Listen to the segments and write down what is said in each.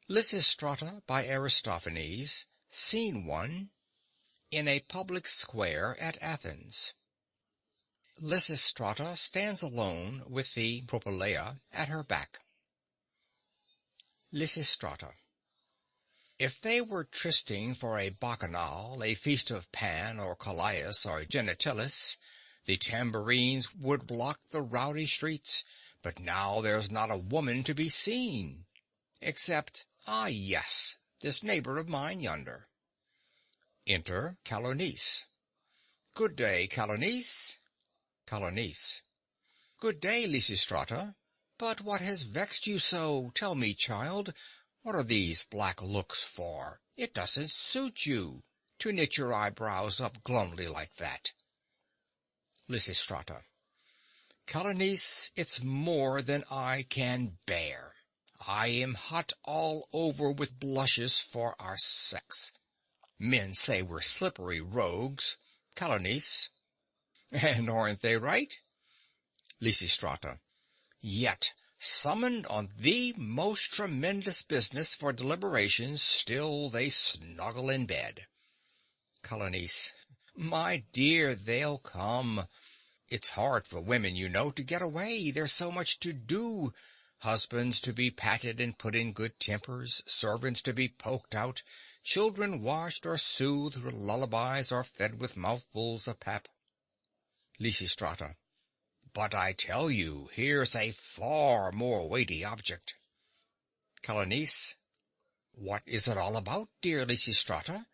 Lysistrata by Aristophanes, Scene 1, in a public square at Athens. Lysistrata stands alone with the propylaea at her back. Lysistrata. If they were trysting for a bacchanal, a feast of Pan or Callias or Genitilis, the tambourines would block the rowdy streets, but now there's not a woman to be seen. Except, yes, this neighbor of mine yonder. Enter Calonice. Good day, Calonice. Calonice. Good day, Lysistrata. But what has vexed you so? Tell me, child, what are these black looks for? It doesn't suit you to knit your eyebrows up glumly like that. Lysistrata. Calonice, it's more than I can bear. I am hot all over with blushes for our sex. Men say we're slippery rogues, Calonice. And aren't they right? Lysistrata. Yet, summoned on the most tremendous business for deliberations, still they snuggle in bed. Calonice. My dear, they'll come. It's hard for women, you know, to get away. There's so much to do. Husbands to be patted and put in good tempers, servants to be poked out, children washed or soothed with lullabies or fed with mouthfuls of pap. Lysistrata. But I tell you, here's a far more weighty object. Calonice. What is it all about, dear Lysistrata,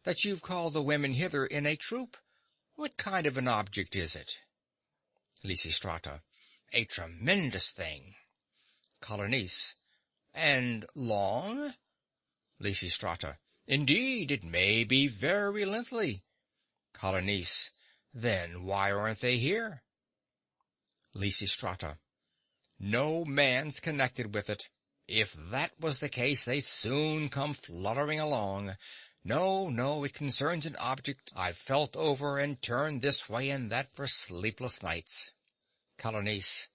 that you've called the women hither in a troop? What kind of an object is it? Lysistrata. A tremendous thing. Calonice. And long? Lysistrata. Indeed, it may be very lengthy. Calonice. Then why aren't they here? Lysistrata. No man's connected with it. If that was the case, they'd soon come fluttering along. No, it concerns an object I've felt over and turned this way and that for sleepless nights. Calonice.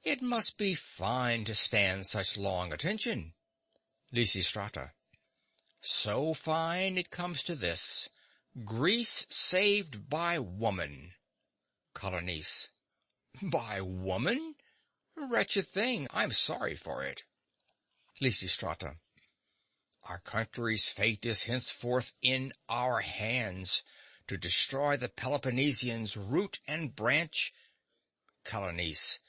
It must be fine to stand such long attention. Lysistrata. So fine it comes to this. Greece saved by woman. Calonice. By woman? Wretched thing, I'm sorry for it. Lysistrata. Our country's fate is henceforth in our hands, to destroy the Peloponnesians root and branch. Calonice.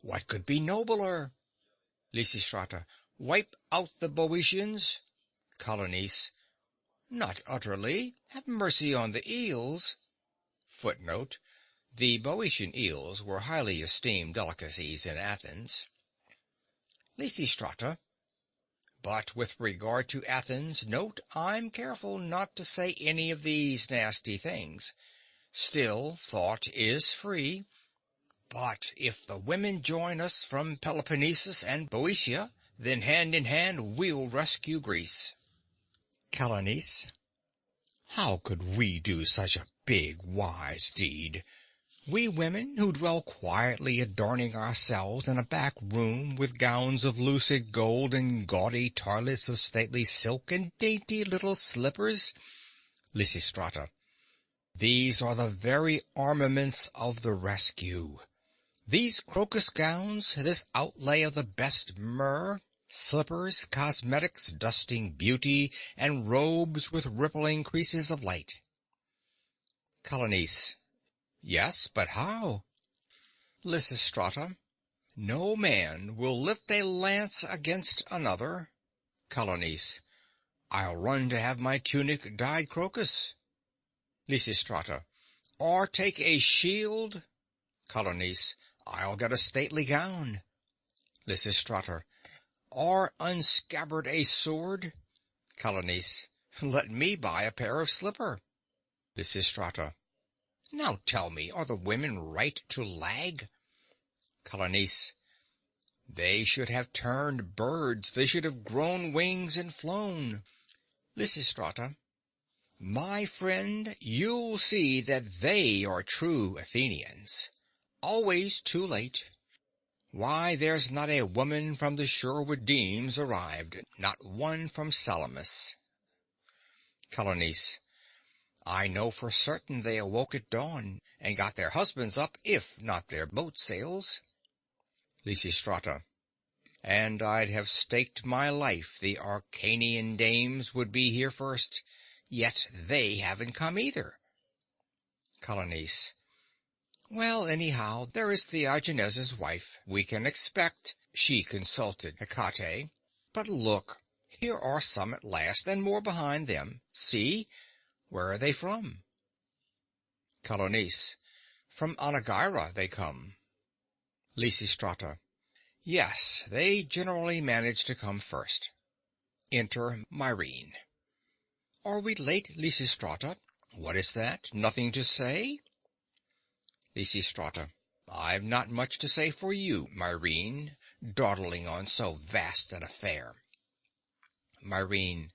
What could be nobler? Lysistrata. Wipe out the Boeotians. Calonice. Not utterly. Have mercy on the eels. Footnote. The Boeotian eels were highly esteemed delicacies in Athens. Lysistrata. But with regard to Athens, note I'm careful not to say any of these nasty things. Still, thought is free. But if the women join us from Peloponnesus and Boeotia, then hand in hand we'll rescue Greece. Calonice. How could we do such a big, wise deed? We women who dwell quietly adorning ourselves in a back room with gowns of lucid gold and gaudy toilets of stately silk and dainty little slippers. Lysistrata. These are the very armaments of the rescue. These crocus gowns, this outlay of the best myrrh, slippers, cosmetics, dusting beauty, and robes with rippling creases of light. Calonice. Yes, but how? Lysistrata. No man will lift a lance against another. Calonice. I'll run to have my tunic dyed crocus. Lysistrata. Or take a shield. Calonice. I'll get a stately gown. Lysistrata. Or unscabbard a sword. Calonice. Let me buy a pair of slipper. Lysistrata. Now tell me, are the women right to lag? Calonice. They should have turned birds. They should have grown wings and flown. Lysistrata. My friend, you'll see that they are true Athenians. Always too late. Why, there's not a woman from the Sherwood Demes arrived, not one from Salamis. Colonies. I know for certain they awoke at dawn, and got their husbands up, if not their boat sails. Lysistrata. And I'd have staked my life the Arcanian dames would be here first, yet they haven't come either. Colonies. Well, anyhow, there is Theagenes's wife. We can expect she consulted Hecate. But look, here are some at last, and more behind them. See, where are they from? Colonies. From Anagyra they come. Lysistrata. Yes, they generally manage to come first. Enter Myrene. Are we late, Lysistrata? What is that? Nothing to say? Lysistrata. I've not much to say for you, Myrene, dawdling on so vast an affair. Myrene.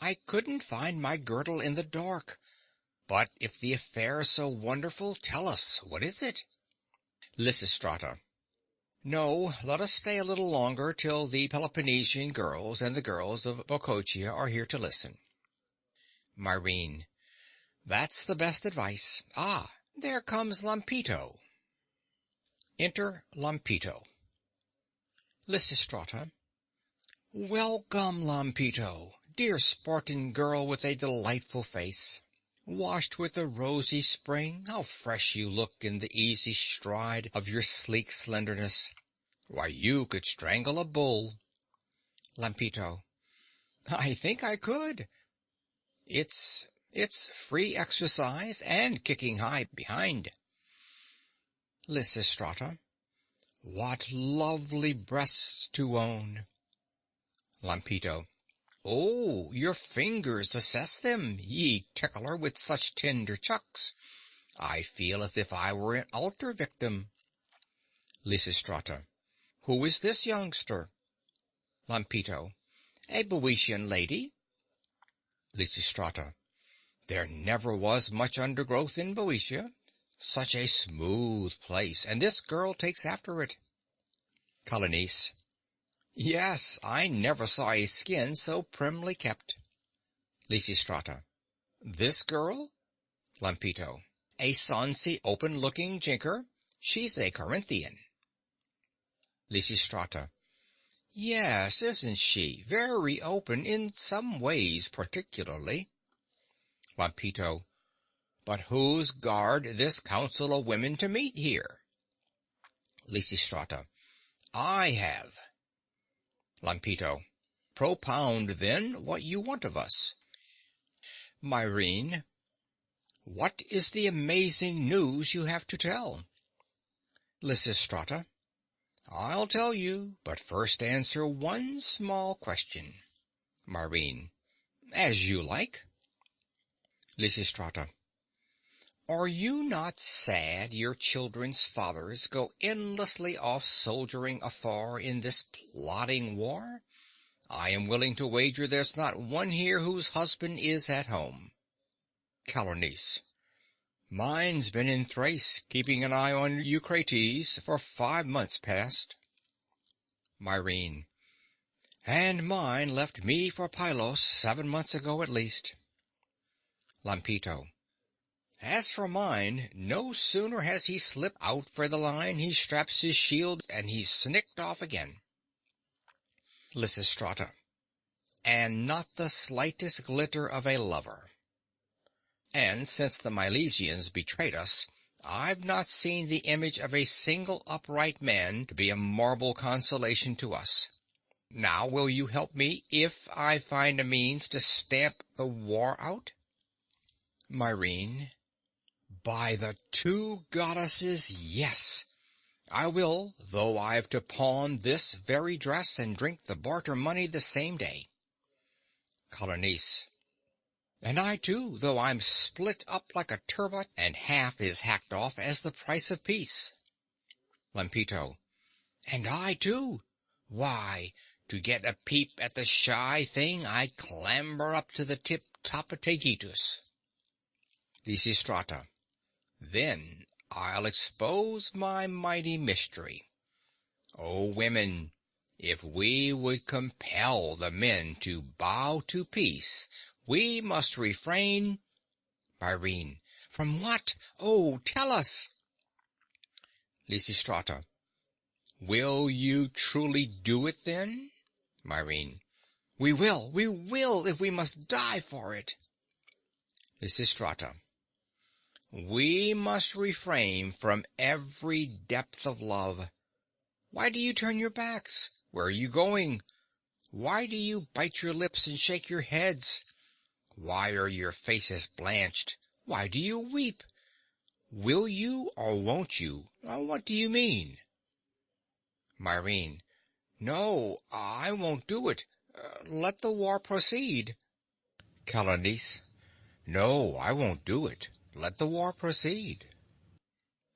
I couldn't find my girdle in the dark. But if the affair's so wonderful, tell us, what is it? Lysistrata. No, let us stay a little longer till the Peloponnesian girls and the girls of Boeotia are here to listen. Myrene. That's the best advice. Ah, there comes Lampito. Enter Lampito. Lysistrata. Welcome, Lampito, dear Spartan girl with a delightful face. Washed with the rosy spring, how fresh you look in the easy stride of your sleek slenderness. Why, you could strangle a bull. Lampito. I think I could. It's free exercise and kicking high behind. Lysistrata. What lovely breasts to own. Lampito. Oh, your fingers assess them, ye tickler with such tender chucks. I feel as if I were an altar victim. Lysistrata. Who is this youngster? Lampito. A Boeotian lady. Lysistrata. There never was much undergrowth in Boeotia. Such a smooth place, and this girl takes after it. Colonies. Yes, I never saw a skin so primly kept. Lysistrata. This girl? Lampito. A sonsy, open-looking jinker. She's a Corinthian. Lysistrata. Yes, isn't she? Very open, in some ways particularly. Lampito. But who's guard this council of women to meet here? Lysistrata. I have. Lampito. Propound, then, what you want of us. Myrene. What is the amazing news you have to tell? Lysistrata. I'll tell you, but first answer one small question. Myrene. As you like. Lysistrata. Are you not sad your children's fathers go endlessly off soldiering afar in this plodding war? I am willing to wager there's not one here whose husband is at home. Colonies. Mine's been in Thrace, keeping an eye on Eucrates for 5 months past. Myrene. And mine left me for Pylos 7 months ago at least. Lampito. As for mine, no sooner has he slipped out for the line, he straps his shield, and he's snicked off again. Lysistrata. And not the slightest glitter of a lover. And since the Milesians betrayed us, I've not seen the image of a single upright man to be a marble consolation to us. Now will you help me if I find a means to stamp the war out? Myrene. By the 2 goddesses, yes. I will, though I've to pawn this very dress and drink the barter money the same day. Colonies. And I too, though I'm split up like a turbot, and half is hacked off as the price of peace. Lampito. And I too. Why, to get a peep at the shy thing, I'd clamber up to the tip-top of Taygetus. Lysistrata. Then I'll expose my mighty mystery. O women, if we would compel the men to bow to peace, we must refrain. Irene. From what? Oh, tell us. Lysistrata. Will you truly do it then? Irene. We will, if we must die for it. Lysistrata. We must refrain from every depth of love. Why do you turn your backs? Where are you going? Why do you bite your lips and shake your heads? Why are your faces blanched? Why do you weep? Will you or won't you? What do you mean? Myrene. No, I won't do it. Let the war proceed. Calonice. No, I won't do it. Let the war proceed.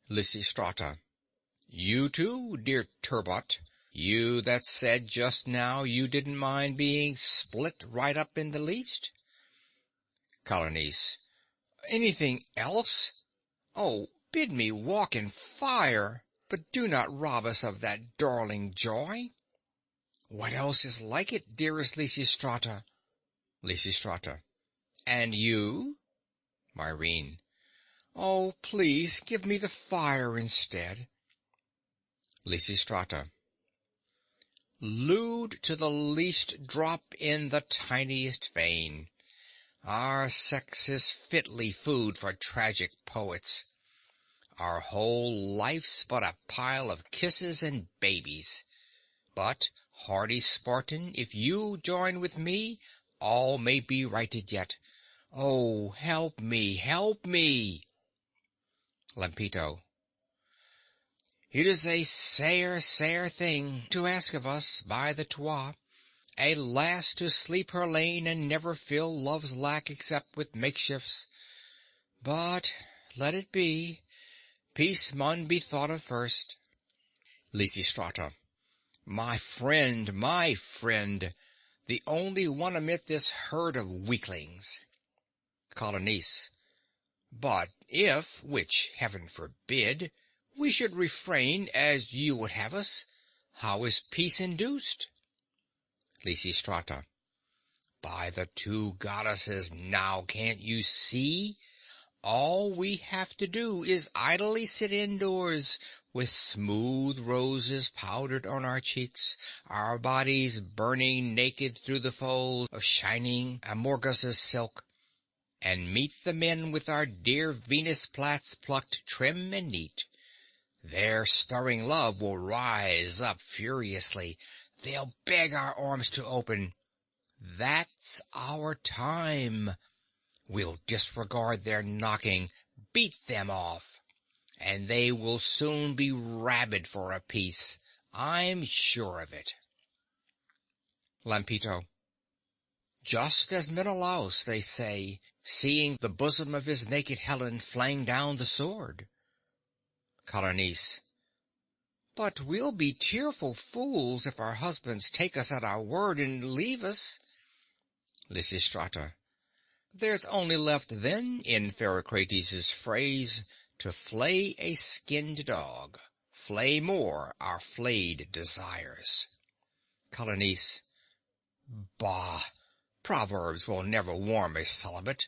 Lysistrata. You too, dear turbot. You that said just now you didn't mind being split right up in the least? Calonice. Anything else? Oh, bid me walk in fire, but do not rob us of that darling joy. What else is like it, dearest Lysistrata? Lysistrata. And you? Myrene. Oh, please give me the fire instead. Lysistrata. Lewd to the least drop in the tiniest vein. Our sex is fitly food for tragic poets. Our whole life's but a pile of kisses and babies. But, hardy Spartan, if you join with me, all may be righted yet. Oh, help me, help me! Lampito. It is a sair thing to ask of us by the Trois, a lass to sleep her lane and never fill love's lack except with makeshifts. But let it be. Peace mun be thought of first. Lysistrata. My friend, the only one amid this herd of weaklings. Colonice. But if, which heaven forbid, we should refrain as you would have us, how is peace induced? Lysistrata. By the two goddesses, now can't you see? All we have to do is idly sit indoors, with smooth roses powdered on our cheeks, our bodies burning naked through the folds of shining Amorgus's silk, and meet the men with our dear Venus plaits plucked trim and neat. Their stirring love will rise up furiously. They'll beg our arms to open. That's our time. We'll disregard their knocking, beat them off, and they will soon be rabid for a peace. I'm sure of it. Lampito. Just as Menelaus, they say, seeing the bosom of his naked Helen, flang down the sword. Colonice. But we'll be tearful fools if our husbands take us at our word and leave us. Lysistrata. There's only left then, in Pherocrates' phrase, to flay a skinned dog, flay more our flayed desires. Colonice. Bah! Proverbs will never warm a celibate.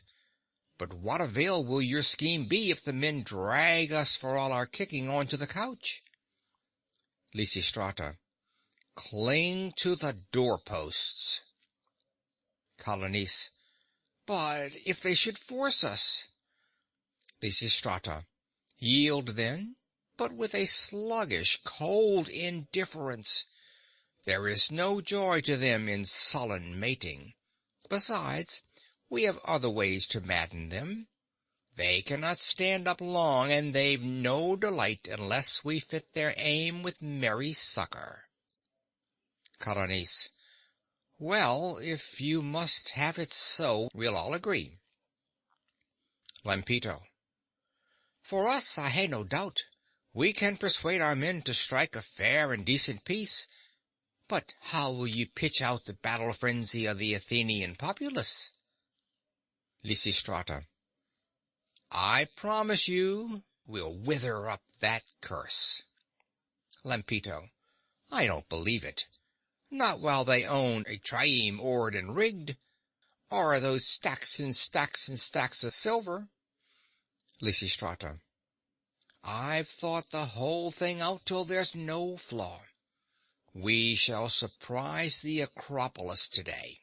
But what avail will your scheme be if the men drag us for all our kicking on to the couch? Lysistrata. Cling to the doorposts. Colonice. But if they should force us? Lysistrata. Yield then, but with a sluggish, cold indifference. There is no joy to them in sullen mating. Besides, we have other ways to madden them. They cannot stand up long, and they've no delight unless we fit their aim with merry succor. Colonice. Well, if you must have it so, we'll all agree. Lampito. For us, I hae no doubt, we can persuade our men to strike a fair and decent peace. But how will you pitch out the battle frenzy of the Athenian populace? Lysistrata. I promise you we'll wither up that curse. Lampito. I don't believe it. Not while they own a trireme oared and rigged, or those stacks and stacks and stacks of silver. Lysistrata. I've thought the whole thing out till there's no flaw. We shall surprise the Acropolis today.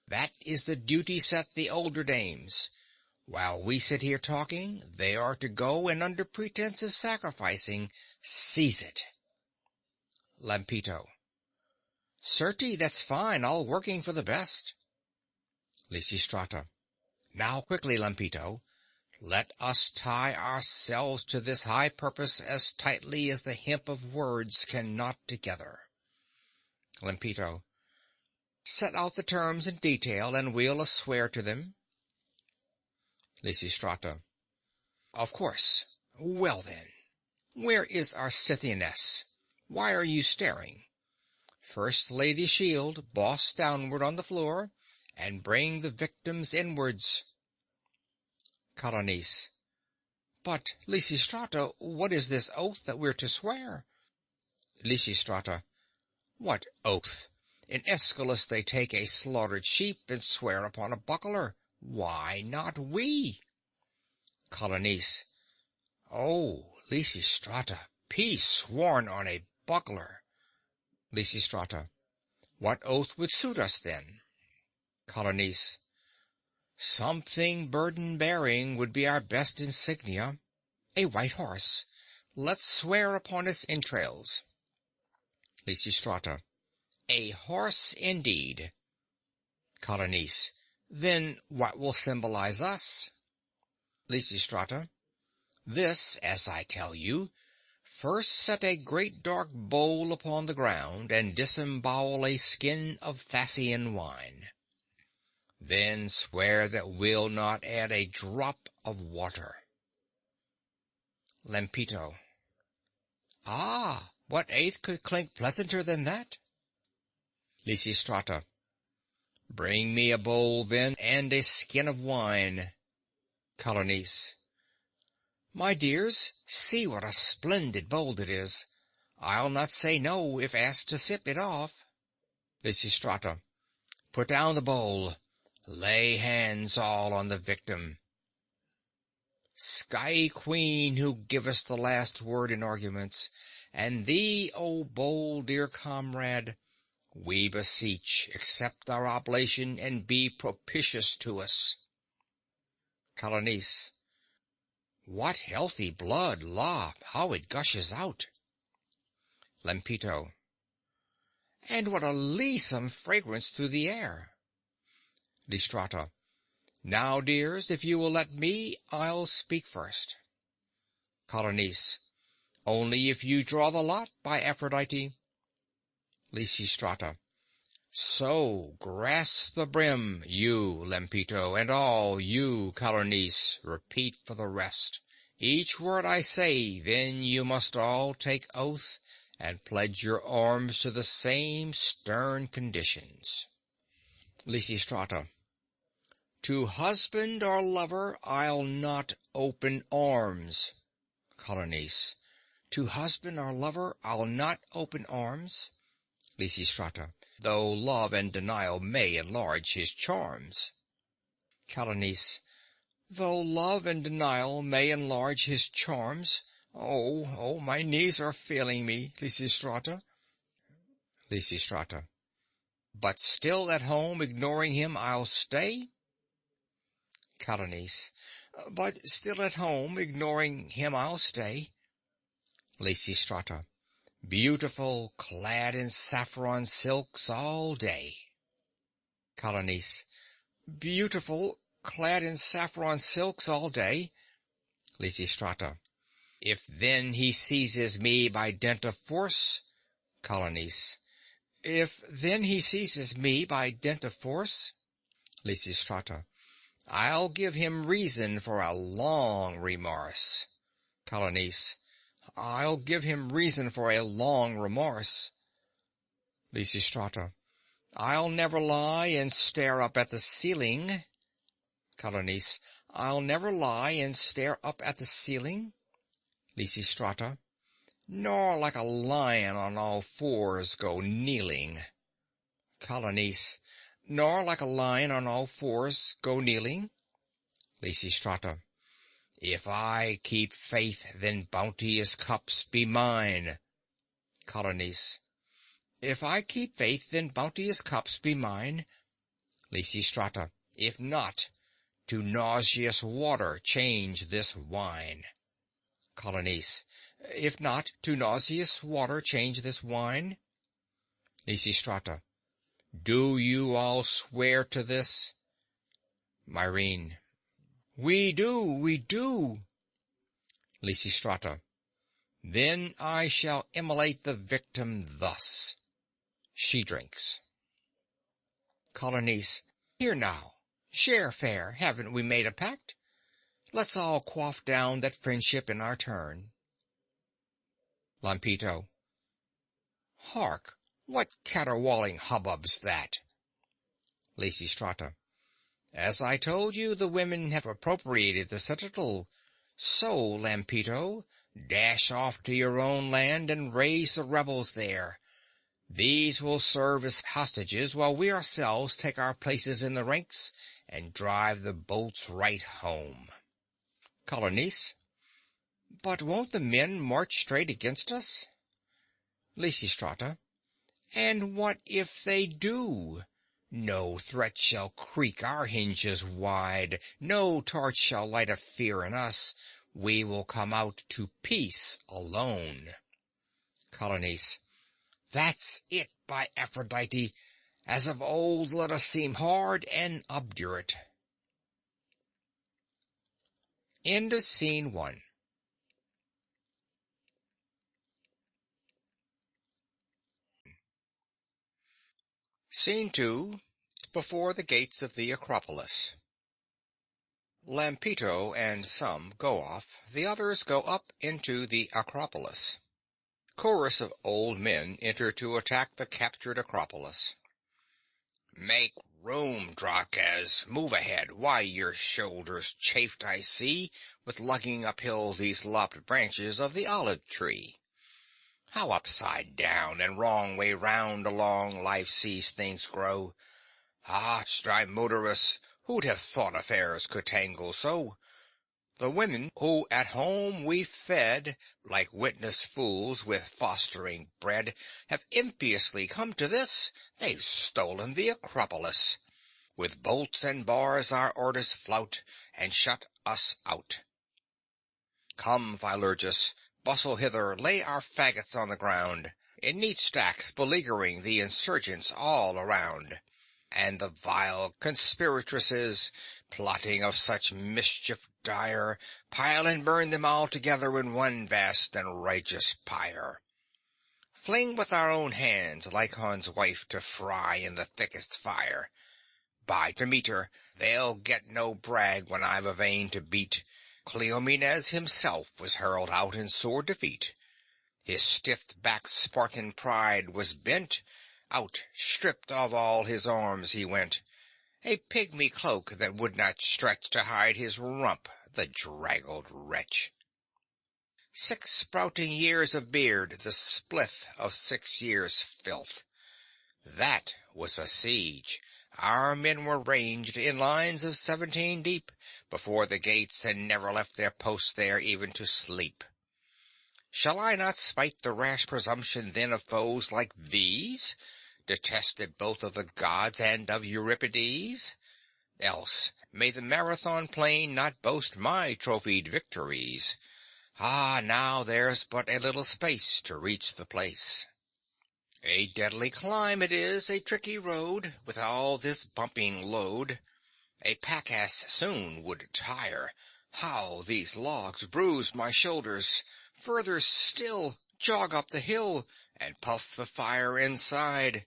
That is the duty set the older dames. While we sit here talking, they are to go and under pretense of sacrificing, seize it. Lampito. Certes, that's fine, all working for the best. Lysistrata. Now quickly, Lampito, let us tie ourselves to this high purpose as tightly as the hemp of words can knot together. Lampito. Set out the terms in detail, and we'll swear to them. Lysistrata. Of course. Well then, where is our Scythianess? Why are you staring? First lay the shield, boss downward on the floor, and bring the victims inwards. Colonies. But, Lysistrata, what is this oath that we're to swear? Lysistrata. What oath? In Aeschylus they take a slaughtered sheep and swear upon a buckler. Why not we? Colonies. Oh, Lysistrata, peace sworn on a buckler. Lysistrata. What oath would suit us then? Colonies. Something burden-bearing would be our best insignia. A white horse. Let's swear upon its entrails. Lysistrata. A horse indeed. Colonies. Then what will symbolize us? Lysistrata. This, as I tell you. First set a great dark bowl upon the ground, and disembowel a skin of Thasian wine. Then swear that we'll not add a drop of water. Lampito. Ah, what oath could clink pleasanter than that? Lysistrata. Bring me a bowl, then, and a skin of wine. Colonies. My dears, see what a splendid bowl it is. I'll not say no if asked to sip it off. Lysistrata. Put down the bowl. Lay hands all on the victim. Sky Queen, who givest the last word in arguments, and thee, O bold dear comrade, we beseech, accept our oblation and be propitious to us. Colonies. What healthy blood, la, how it gushes out. Lampito. And what a leesome fragrance through the air. Lysistrata. Now, dears, if you will let me, I'll speak first. Colonies. Only if you draw the lot, by Aphrodite. Lysistrata. So, grasp the brim, you, Lampito, and all you, Colonies, repeat for the rest. Each word I say, then you must all take oath, and pledge your arms to the same stern conditions. Lysistrata. To husband or lover I'll not open arms. Colonies. To husband or lover I'll not open arms. Lysistrata. Though love and denial may enlarge his charms. Colonies. Though love and denial may enlarge his charms. Oh, my knees are failing me, Lysistrata. Lysistrata. But still at home, ignoring him, I'll stay? Colonies. But still at home, ignoring him, I'll stay. Lysistrata. Beautiful, clad in saffron silks all day. Colonies. Beautiful, clad in saffron silks all day. Lysistrata. If then he seizes me by dint of force. Colonies. If then he seizes me by dint of force. Lysistrata. I'll give him reason for a long remorse. Colonies. I'll give him reason for a long remorse. Lysistrata. I'll never lie and stare up at the ceiling. Colonies. I'll never lie and stare up at the ceiling. Lysistrata. nor like a lion on all fours go kneeling. Colonies, nor like a lion on all fours go kneeling. Lysistrata, if I keep faith, then bounteous cups be mine. Colonies, if I keep faith, then bounteous cups be mine. Lysistrata, if not, to nauseous water change this wine. Colonies, if not, to nauseous water change this wine. Lysistrata, do you all swear to this? Myrrhine, we do. Lysistrata, then I shall immolate the victim thus. She drinks. Colonies, here now, share fair, haven't we made a pact? Let's all quaff down that friendship in our turn. Lampito, hark, what caterwauling hubbub's that? Lysistrata, as I told you, the women have appropriated the citadel. So, Lampito, dash off to your own land and raise the rebels there. These will serve as hostages while we ourselves take our places in the ranks and drive the bolts right home. Colonies, but won't the men march straight against us? Lysistrata, and what if they do? No threat shall creak our hinges wide, no torch shall light a fear in us. We will come out to peace alone. Colonies, that's it, by Aphrodite. As of old, let us seem hard and obdurate. End of Scene 1. Scene 2. Before the gates of the Acropolis. Lampito and some go off, the others go up into the Acropolis. Chorus of old men enter to attack the captured Acropolis. Make room, Drakes. Move ahead. Why, your shoulders chafed, I see, with lugging uphill these lopped branches of the olive tree. How upside down and wrong way round along life sees things grow. Ah, Strimoderus, who'd have thought affairs could tangle so? The women who at home we fed, like witness fools with fostering bread, have impiously come to this. They've stolen the Acropolis. With bolts and bars our orders flout, and shut us out. Come, Philurgus, bustle hither, lay our faggots on the ground, in neat stacks beleaguering the insurgents all around. And the vile conspiratresses, plotting of such mischief dire, pile and burn them all together in one vast and righteous pyre. Fling with our own hands Lycon's wife to fry in the thickest fire. By Demeter, they'll get no brag when I've a vein to beat. Cleomenes himself was hurled out in sore defeat. His stiff-backed Spartan pride was bent. Out, stripped of all his arms he went, a pygmy cloak that would not stretch to hide his rump, the draggled wretch. 6 sprouting years of beard, the splith of 6 years' filth. That was a siege. Our men were ranged in lines of 17 deep, before the gates, and never left their posts there even to sleep. Shall I not spite the rash presumption then of foes like these, detested both of the gods and of Euripides? Else may the Marathon plain not boast my trophied victories. Ah, now there's but a little space to reach the place. A deadly climb it is, a tricky road, with all this bumping load. A pack-ass soon would tire. How these logs bruise my shoulders! Further still, jog up the hill, and puff the fire inside.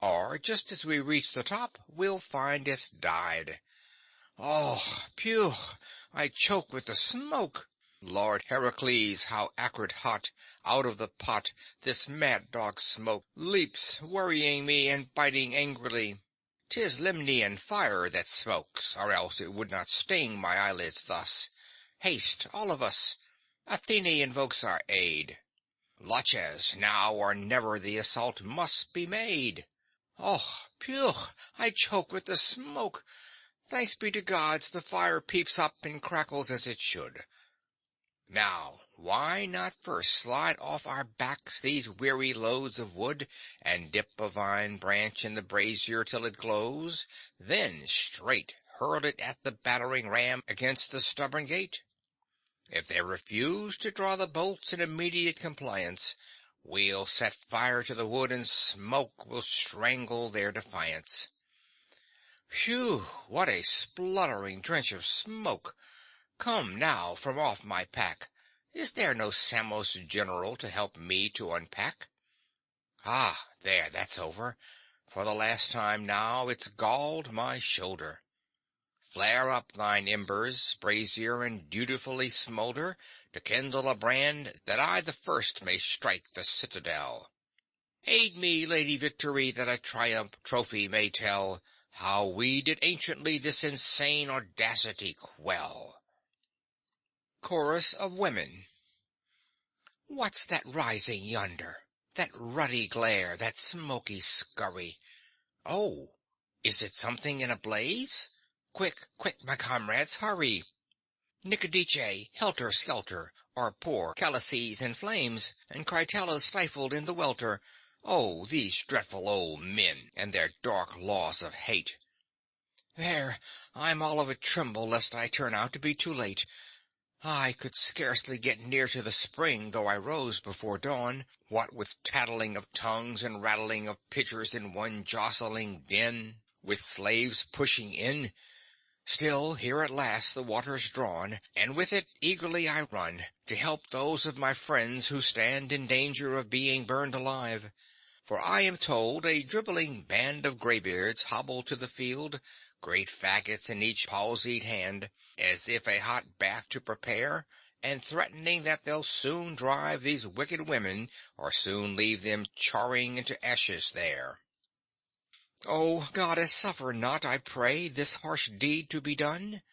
Or, just as we reach the top, we'll find it's died. Oh, phew! I choke with the smoke. Lord Heracles, how acrid hot, out of the pot, this mad dog smoke leaps, worrying me and biting angrily. 'Tis Lemnian fire that smokes, or else it would not sting my eyelids thus. Haste, all of us! Athene invokes our aid. Laches, now or never the assault must be made. Oh, phew! I choke with the smoke. Thanks be to gods, the fire peeps up and crackles as it should. Now, why not first slide off our backs these weary loads of wood, and dip a vine branch in the brazier till it glows, then straight hurl it at the battering ram against the stubborn gate? If they refuse to draw the bolts in immediate compliance, we'll set fire to the wood, and smoke will strangle their defiance. Phew! What a spluttering drench of smoke! Come now from off my pack. Is there no Samos general to help me to unpack? Ah, there, that's over. For the last time now it's galled my shoulder. Flare up thine embers, brazier, and dutifully smolder, to kindle a brand that I the first may strike the citadel. Aid me, Lady Victory, that a triumph trophy may tell how we did anciently this insane audacity quell. Chorus of Women. What's that rising yonder? That ruddy glare, that smoky scurry? Oh, is it something in a blaze? Quick, quick, my comrades, hurry! Nicodice, helter-skelter, or poor Callices in flames, and Critella stifled in the welter. Oh, these dreadful old men, and their dark laws of hate! There, I'm all of a tremble lest I turn out to be too late. I could scarcely get near to the spring, though I rose before dawn, what with tattling of tongues and rattling of pitchers in one jostling din, with slaves pushing in. Still, here at last the water's drawn, and with it eagerly I run, to help those of my friends who stand in danger of being burned alive. For I am told a dribbling band of greybeards hobble to the field, great faggots in each palsied hand, as if a hot bath to prepare, and threatening that they'll soon drive these wicked women, or soon leave them charring into ashes there. Oh, goddess, suffer not, I pray, this harsh deed to be done,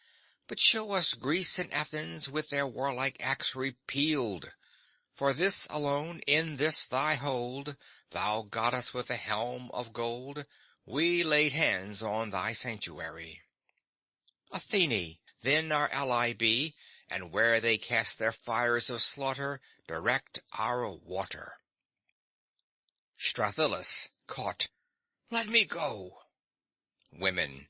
but show us Greece and Athens with their warlike acts repealed. For this alone, in this thy hold, thou goddess with a helm of gold, we laid hands on thy sanctuary. Athene, then our ally be, and where they cast their fires of slaughter, direct our water. Strathyllus, caught. Let me go. Women.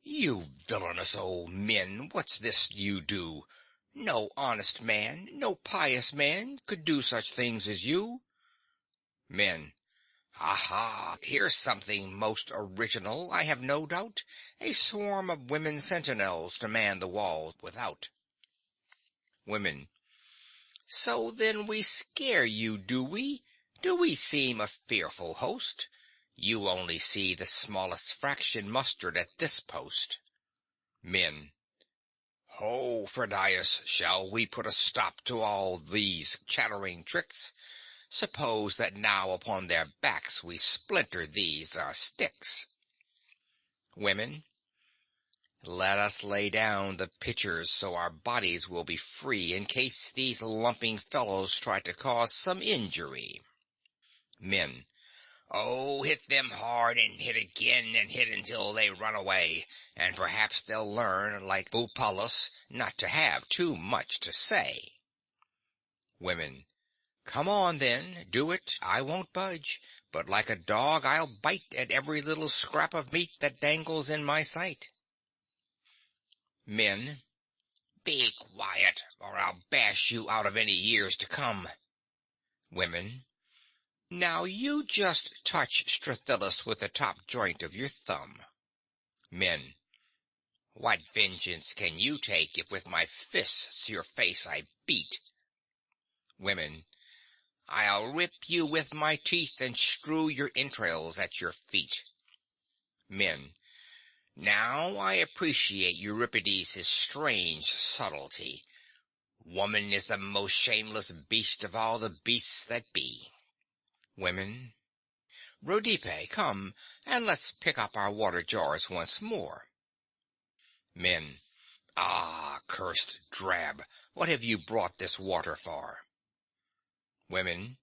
You villainous old men, what's this you do? No honest man, no pious man, could do such things as you. Men. Aha! Here's something most original, I have no doubt. A swarm of women sentinels to man the walls without. Women. So then we scare you, do we? Do we seem a fearful host? You only see the smallest fraction mustered at this post. Men. Ho, Pheidias, shall we put a stop to all these chattering tricks? Suppose that now upon their backs we splinter these our sticks. Women. Let us lay down the pitchers so our bodies will be free in case these lumping fellows try to cause some injury. Men. Oh, hit them hard and hit again and hit until they run away, and perhaps they'll learn, like Bupalus, not to have too much to say. Women. Come on then, do it, I won't budge, but like a dog I'll bite at every little scrap of meat that dangles in my sight. Men. Be quiet, or I'll bash you out of any years to come. Women. Now you just touch Strathyllus with the top joint of your thumb. Men. What vengeance can you take if with my fists your face I beat? Women. I'll rip you with my teeth and strew your entrails at your feet. Men. Now I appreciate Euripides' strange subtlety. Woman is the most shameless beast of all the beasts that be. Women. Rhodipe, come, and let's pick up our water jars once more. Men. Ah, cursed drab, what have you brought this water for? Women.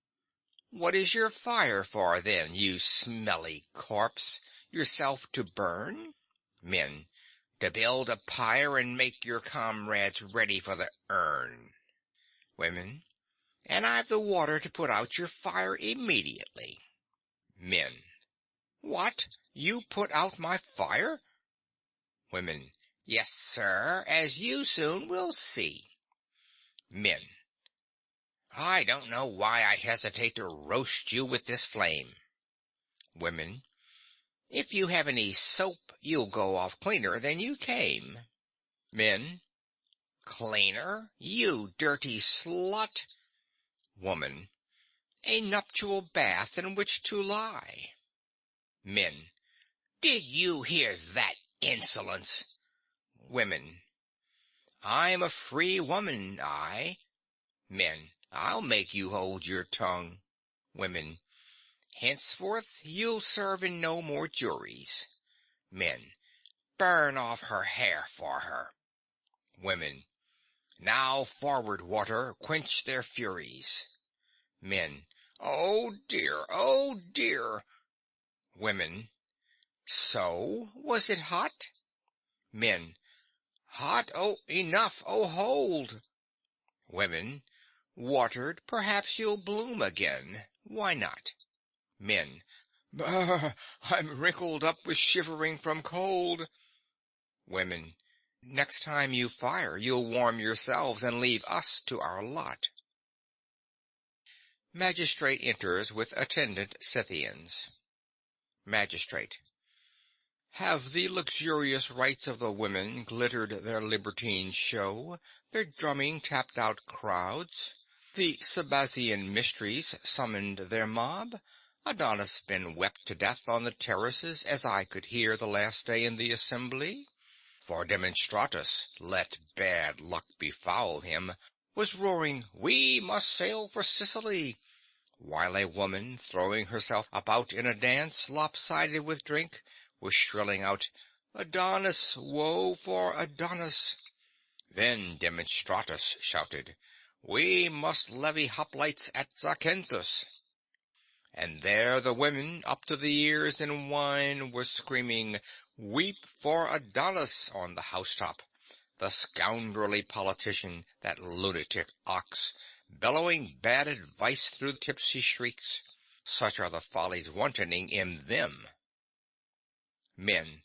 What is your fire for, then, you smelly corpse? Yourself to burn? Men. To build a pyre and make your comrades ready for the urn. Women. And I've the water to put out your fire immediately. Men. What? You put out my fire? Women. Yes, sir, as you soon will see. Men. I don't know why I hesitate to roast you with this flame. Women. If you have any soap, you'll go off cleaner than you came. Men. Cleaner? You dirty slut. Woman. A nuptial bath in which to lie. Men. Did you hear that insolence? Women. I'm a free woman, I. Men. I'll make you hold your tongue. Women. Henceforth you'll serve in no more juries. Men. Burn off her hair for her. Women. Now forward, water, quench their furies. Men. Oh dear, oh dear. Women. So, was it hot? Men. Hot? Oh, enough, oh hold. Women. Watered, perhaps you'll bloom again. Why not? Men. I'm wrinkled up with shivering from cold. Women. Next time you fire, you'll warm yourselves and leave us to our lot. Magistrate enters with attendant Scythians. Magistrate. Have the luxurious rites of the women glittered their libertine show, their drumming tapped out crowds? The Sabazian mysteries summoned their mob? Adonis been wept to death on the terraces, as I could hear the last day in the assembly? For Demonstratus, let bad luck befoul him, was roaring, "We must sail for Sicily," while a woman, throwing herself about in a dance lopsided with drink, was shrilling out, "Adonis, woe for Adonis!" Then Demonstratus shouted, "We must levy hoplites at Zacynthus." And there the women, up to the ears in wine, were screaming, "Weep for Adonis," on the housetop, the scoundrelly politician, that lunatic ox, bellowing bad advice through tipsy shrieks. Such are the follies wantoning in them. Men.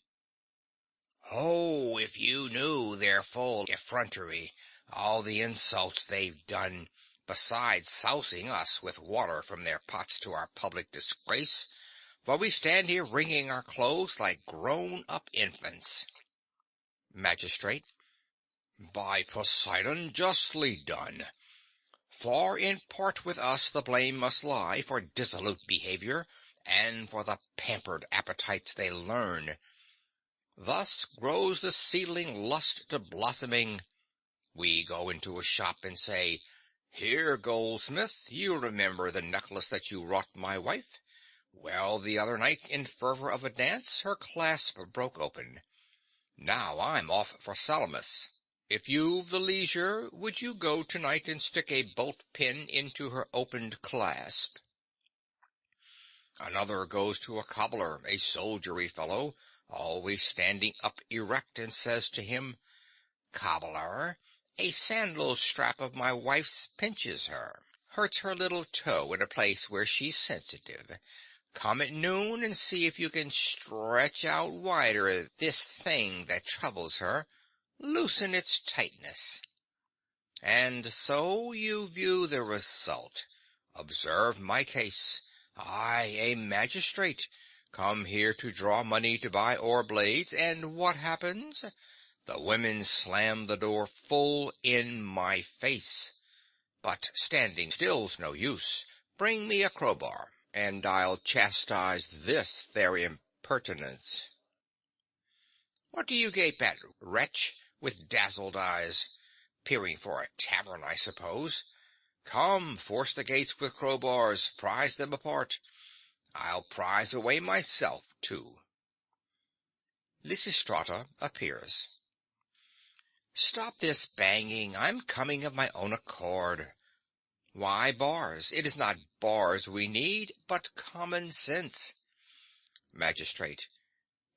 Oh, if you knew their full effrontery, all the insults they've done, besides sousing us with water from their pots to our public disgrace, for we stand here wringing our clothes like grown-up infants. Magistrate. By Poseidon, justly done. For in part with us the blame must lie for dissolute behavior, and for the pampered appetites they learn. Thus grows the seedling lust to blossoming. We go into a shop and say, "Here, goldsmith, you remember the necklace that you wrought my wife? Well, the other night, in fervor of a dance, her clasp broke open. Now I'm off for Salamis. If you've the leisure, would you go tonight and stick a bolt-pin into her opened clasp?" Another goes to a cobbler, a soldiery fellow, always standing up erect, and says to him, "Cobbler, a sandal strap of my wife's pinches her. Hurts her little toe in a place where she's sensitive. Come at noon and see if you can stretch out wider this thing that troubles her. Loosen its tightness." And so you view the result. Observe my case. I, a magistrate, come here to draw money to buy oar blades, and what happens? The women slam the door full in my face. But standing still's no use. Bring me a crowbar, and I'll chastise this their impertinence. What do you gape at, wretch, with dazzled eyes? Peering for a tavern, I suppose. Come, force the gates with crowbars, prise them apart. I'll prise away myself, too. Lysistrata appears. Stop this banging. I'm coming of my own accord. Why bars? It is not bars we need, but common sense. Magistrate.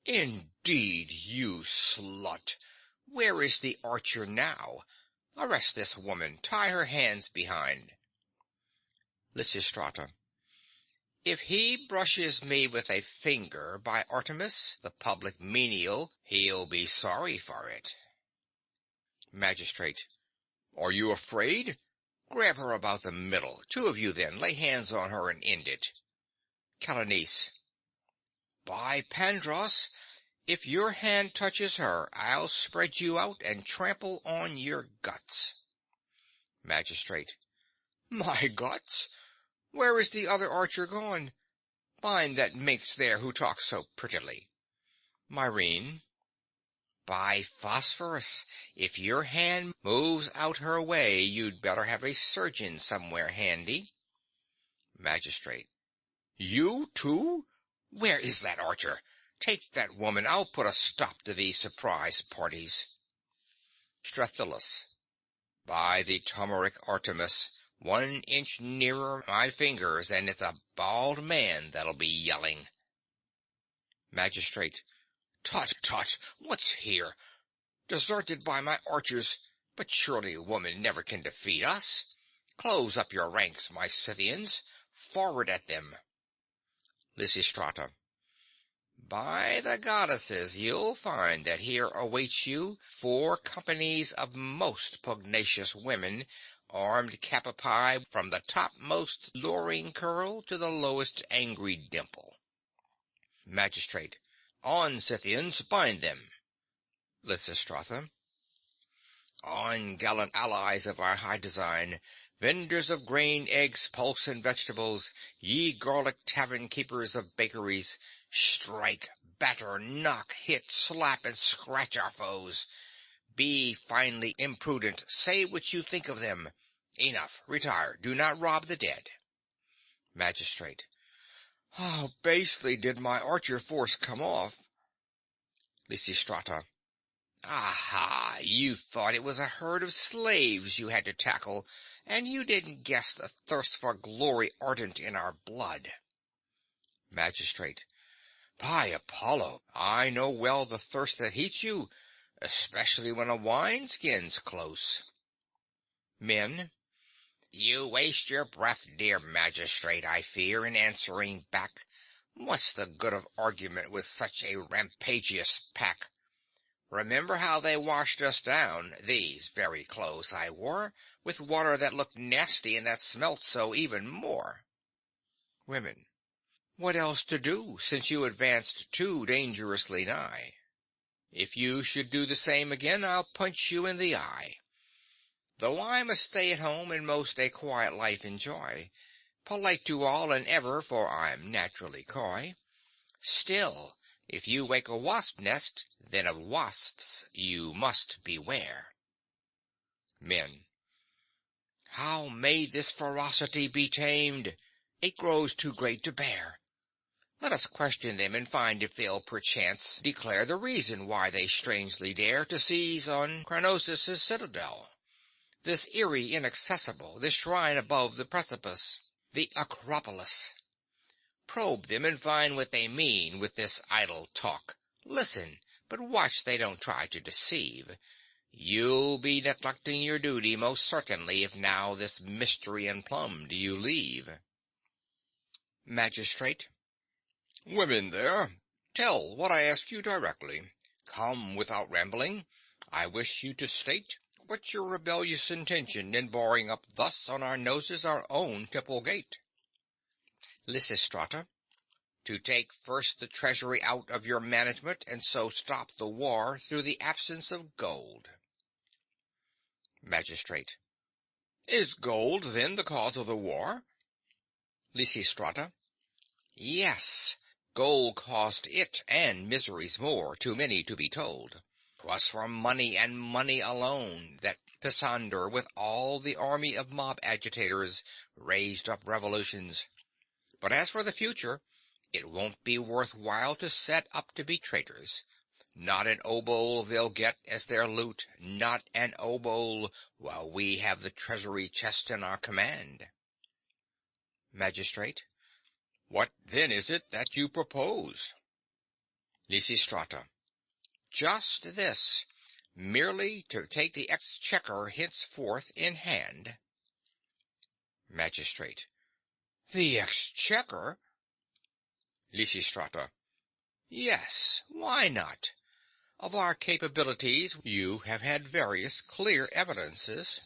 Indeed, you slut! Where is the archer now? Arrest this woman. Tie her hands behind. Lysistrata. If he brushes me with a finger, by Artemis, the public menial, he'll be sorry for it. Magistrate. Are you afraid? Grab her about the middle. Two of you then. Lay hands on her and end it. Calanice. By Pandros, if your hand touches her, I'll spread you out and trample on your guts. Magistrate. My guts? Where is the other archer gone? Bind that minx there who talks so prettily. Myrene. By Phosphorus, if your hand moves out her way, you'd better have a surgeon somewhere handy. Magistrate. You too? Where is that archer? Take that woman. I'll put a stop to these surprise parties. Strethylus. By the turmeric Artemis, 1 inch nearer my fingers, and it's a bald man that'll be yelling. Magistrate. Tut, tut, what's here? Deserted by my archers, but surely a woman never can defeat us. Close up your ranks, my Scythians. Forward at them. Lysistrata. By the goddesses, you'll find that here awaits you 4 companies of most pugnacious women, armed capapi from the topmost luring curl to the lowest angry dimple. Magistrate. On, Scythians, bind them. Lysistrata. On, gallant allies of our high design, vendors of grain, eggs, pulse, and vegetables, ye garlic tavern keepers of bakeries, strike, batter, knock, hit, slap, and scratch our foes. Be finely imprudent, say what you think of them. Enough, retire, do not rob the dead. Magistrate. How basely did my archer force come off? Lysistrata. Aha! You thought it was a herd of slaves you had to tackle, and you didn't guess the thirst for glory ardent in our blood. Magistrate. By Apollo, I know well the thirst that heats you, especially when a wineskin's close. Men. You waste your breath, dear magistrate, I fear, in answering back. What's the good of argument with such a rampagious pack? Remember how they washed us down, these very clothes I wore, with water that looked nasty and that smelt so even more. Women. What else to do, since you advanced too dangerously nigh? If you should do the same again, I'll punch you in the eye. Though I must stay at home and most a quiet life enjoy, polite to all and ever, for I'm naturally coy, still, if you wake a wasp nest, then of wasps you must beware. Men. How may this ferocity be tamed? It grows too great to bear. Let us question them and find if they'll perchance declare the reason why they strangely dare to seize on Cronos' citadel. This eyrie inaccessible, this shrine above the precipice, the Acropolis. Probe them and find what they mean with this idle talk. Listen, but watch they don't try to deceive. You'll be neglecting your duty most certainly if now this mystery unplumbed you leave. Magistrate. Women there, tell what I ask you directly. Come without rambling. I wish you to state what's your rebellious intention in barring up thus on our noses our own temple gate? Lysistrata. To take first the treasury out of your management, and so stop the war through the absence of gold. Magistrate. Is gold, then, the cause of the war? Lysistrata. Yes, gold caused it, and miseries more, too many to be told. 'Twas for money and money alone that Pisander, with all the army of mob agitators, raised up revolutions. But as for the future, it won't be worth while to set up to be traitors. Not an obol they'll get as their loot, not an obol, while we have the treasury chest in our command. Magistrate. What then is it that you propose? Lysistrata. Just this, merely to take the exchequer henceforth in hand. Magistrate. The exchequer? Lysistrata. Yes, why not? Of our capabilities you have had various clear evidences.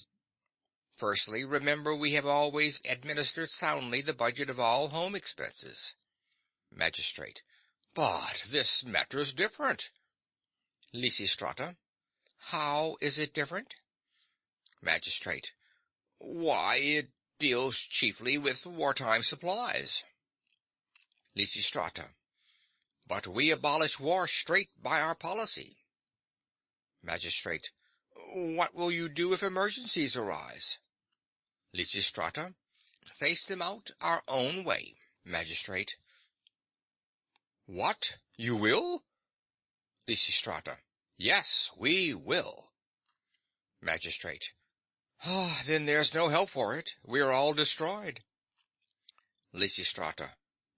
Firstly, remember we have always administered soundly the budget of all home expenses. Magistrate. But this matter's different. Lysistrata. How is it different? Magistrate. Why, it deals chiefly with wartime supplies. Lysistrata. But we abolish war straight by our policy. Magistrate. What will you do if emergencies arise? Lysistrata. Face them out our own way. Magistrate. What? You will? Lysistrata. Yes, we will. Magistrate. Ah, then there's no help for it. We're all destroyed. Lysistrata.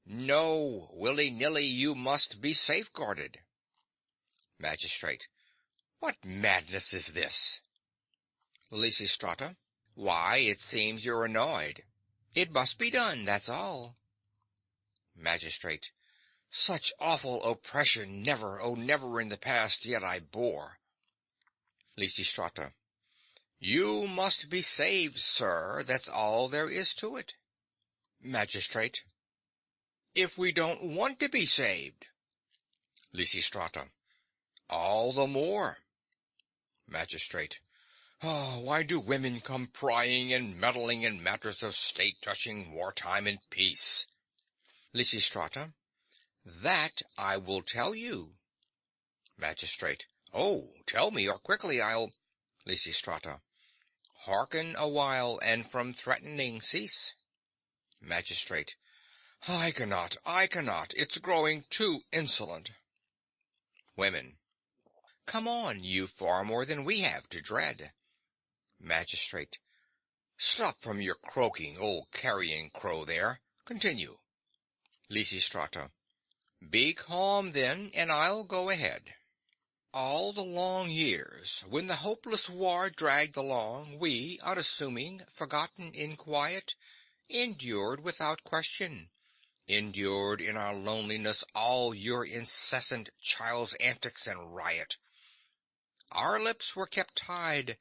No, willy-nilly you must be safeguarded. Magistrate. What madness is this? Lysistrata. Why, it seems you're annoyed. It must be done, that's all. Magistrate. Such awful oppression never, oh never in the past yet I bore. Lysistrata. You must be saved, sir, that's all there is to it. Magistrate. If we don't want to be saved. Lysistrata. All the more. Magistrate. Oh, why do women come prying and meddling in matters of state touching wartime and peace? Lysistrata. That I will tell you. Magistrate. Oh, tell me, or quickly I'll... Lysistrata. Hearken a while, and from threatening cease. Magistrate. I cannot. It's growing too insolent. Women. Come on, you've far more than we have to dread. Magistrate. Stop from your croaking, old carrion crow there. Continue. Lysistrata. Be calm then, and I'll go ahead. All the long years, when the hopeless war dragged along, we, unassuming, forgotten in quiet, endured without question, endured in our loneliness all your incessant child's antics and riot. Our lips were kept tied,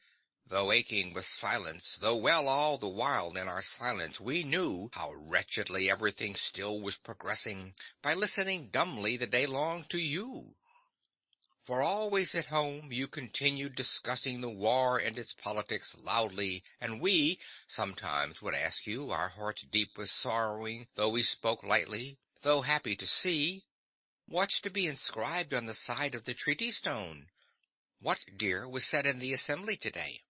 though aching with silence, though well all the while in our silence we knew how wretchedly everything still was progressing, by listening dumbly the day long to you. For always at home you continued discussing the war and its politics loudly, and we sometimes would ask you, our hearts deep with sorrowing, though we spoke lightly, though happy to see, what's to be inscribed on the side of the treaty stone? What, dear, was said in the assembly today?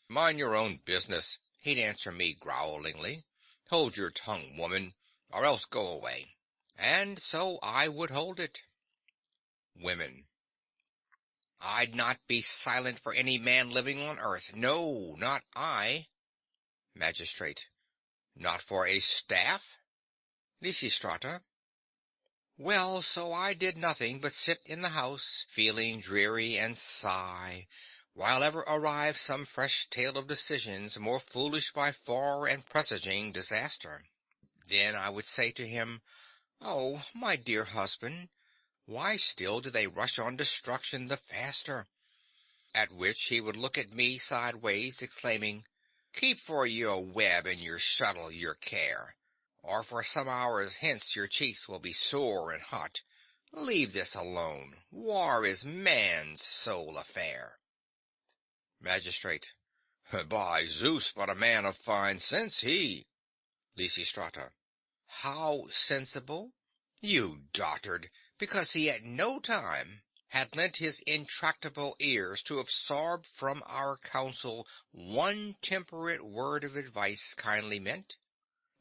Mind your own business, he'd answer me growlingly. Hold your tongue, woman, or else go away. And so I would hold it. Women. I'd not be silent for any man living on earth. No, not I. Magistrate. Not for a staff? Lysistrata. Well, so I did nothing but sit in the house, feeling dreary and sigh, while ever arrived some fresh tale of decisions more foolish by far and presaging disaster. Then I would say to him, Oh, my dear husband, why still do they rush on destruction the faster? At which he would look at me sideways, exclaiming, Keep for your web and your shuttle your care, or for some hours hence your cheeks will be sore and hot. Leave this alone. War is man's sole affair. Magistrate. By Zeus, but a man of fine sense he. Lysistrata. How sensible? You dotard, because he at no time had lent his intractable ears to absorb from our counsel one temperate word of advice kindly meant.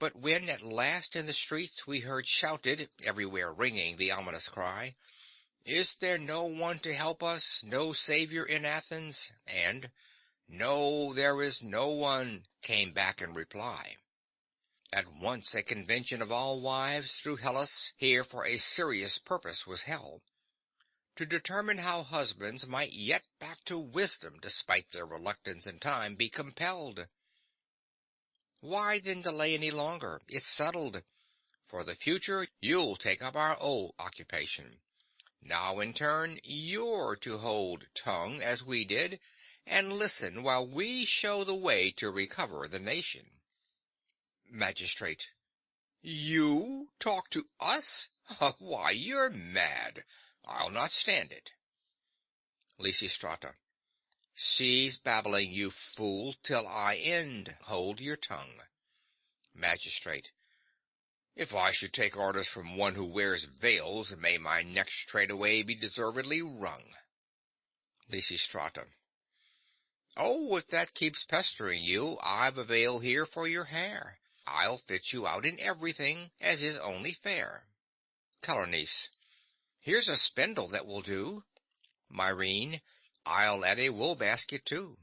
But when at last in the streets we heard shouted, everywhere ringing the ominous cry, Is there no one to help us, no savior in Athens? And, no, there is no one, came back in reply. At once a convention of all wives through Hellas here for a serious purpose was held, to determine how husbands might yet back to wisdom, despite their reluctance in time, be compelled. Why then delay any longer? It's settled. For the future, you'll take up our old occupation. Now, in turn, you're to hold tongue, as we did, and listen while we show the way to recover the nation. Magistrate. You talk to us? Why, you're mad. I'll not stand it. Lysistrata. Cease babbling, you fool, till I end. Hold your tongue. Magistrate. If I should take orders from one who wears veils, may my neck straightway be deservedly wrung. Lysistrata. Oh, if that keeps pestering you, I've a veil here for your hair. I'll fit you out in everything, as is only fair. Calornice. Here's a spindle that will do. Myrrhine. I'll add a wool basket too.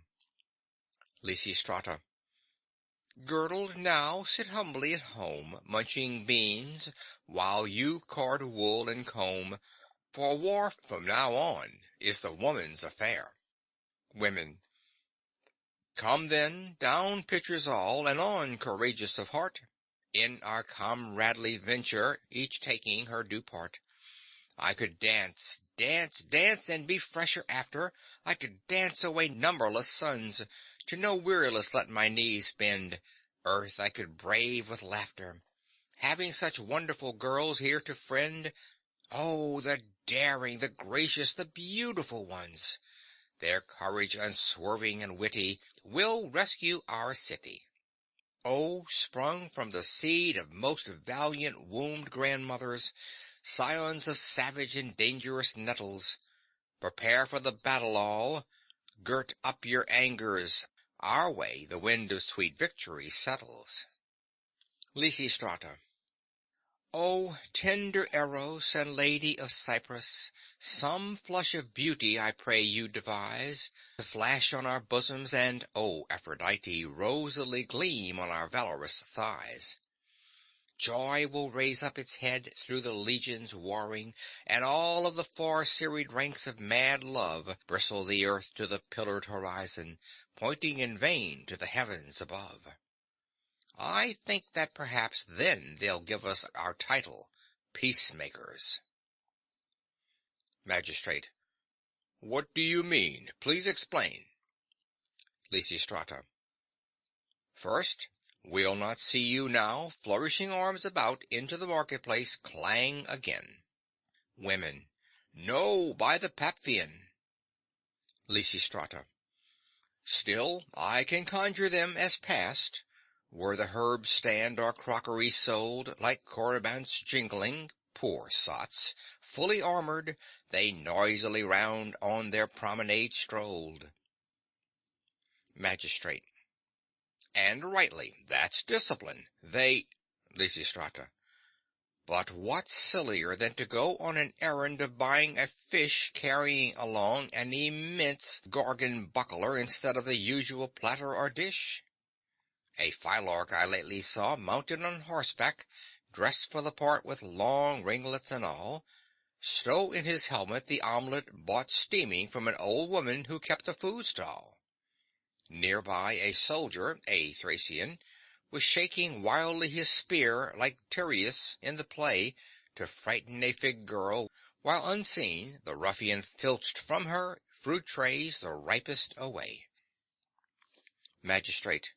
Lysistrata. Girdled now, sit humbly at home, munching beans, while you card wool and comb, for war from now on is the woman's affair. Women. Come then, down pitchers all, and on, courageous of heart, in our comradely venture, each taking her due part. I could dance, dance, dance, and be fresher after. I could dance away numberless suns, to no weariless let my knees bend. Earth I could brave with laughter, having such wonderful girls here to friend. Oh, the daring, the gracious, the beautiful ones! Their courage unswerving and witty will rescue our city. Oh, sprung from the seed of most valiant wombed grandmothers, scions of savage and dangerous nettles, prepare for the battle all, girt up your angers, our way the wind of sweet victory settles. Lysistrata. O tender Eros and lady of Cyprus, some flush of beauty I pray you devise, to flash on our bosoms, and, O Aphrodite, rosily gleam on our valorous thighs. Joy will raise up its head through the legions warring, and all of the far serried ranks of mad love bristle the earth to the pillared horizon, pointing in vain to the heavens above. I think that perhaps then they'll give us our title, peacemakers. Magistrate. What do you mean? Please explain. Lysistrata. First, we'll not see you now, flourishing arms about, into the marketplace clang again. Women. No, by the Paphian. Lysistrata. Still, I can conjure them as past, where the herbs stand or crockery sold, like corybants jingling, poor sots, fully armored, they noisily round on their promenade strolled. Magistrate. And rightly, that's discipline. Lysistrata. But what's sillier than to go on an errand of buying a fish carrying along an immense gorgon buckler instead of the usual platter or dish? A Phylarch I lately saw mounted on horseback, dressed for the part with long ringlets and all, stow in his helmet the omelet bought steaming from an old woman who kept a food stall. Near by a soldier, a Thracian, was shaking wildly his spear like Tereus in the play to frighten a fig girl, while unseen the ruffian filched from her fruit trays the ripest away. Magistrate.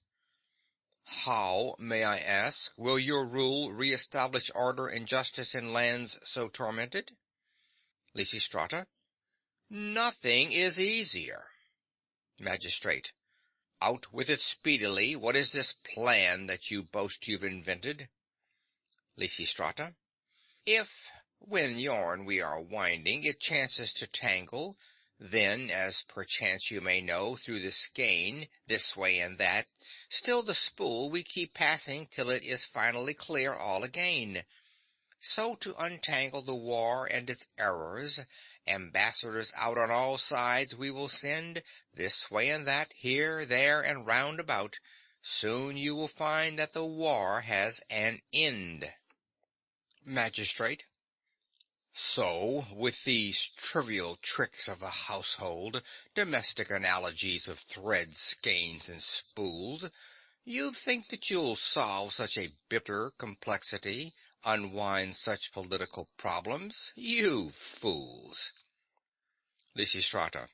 How, may I ask, will your rule re-establish order and justice in lands so tormented? Lysistrata. Nothing is easier. Magistrate. Out with it speedily. What is this plan that you boast you've invented? Lysistrata. If, when yarn we are winding, it chances to tangle, then, as perchance you may know, through the skein, this way and that, still the spool we keep passing till it is finally clear all again. So to untangle the war and its errors, ambassadors out on all sides we will send, this way and that, here, there, and round about. Soon you will find that the war has an end. Magistrate. So, with these trivial tricks of the household, domestic analogies of threads, skeins, and spools, you think that you'll solve such a bitter complexity, unwind such political problems? You fools! Lysistrata.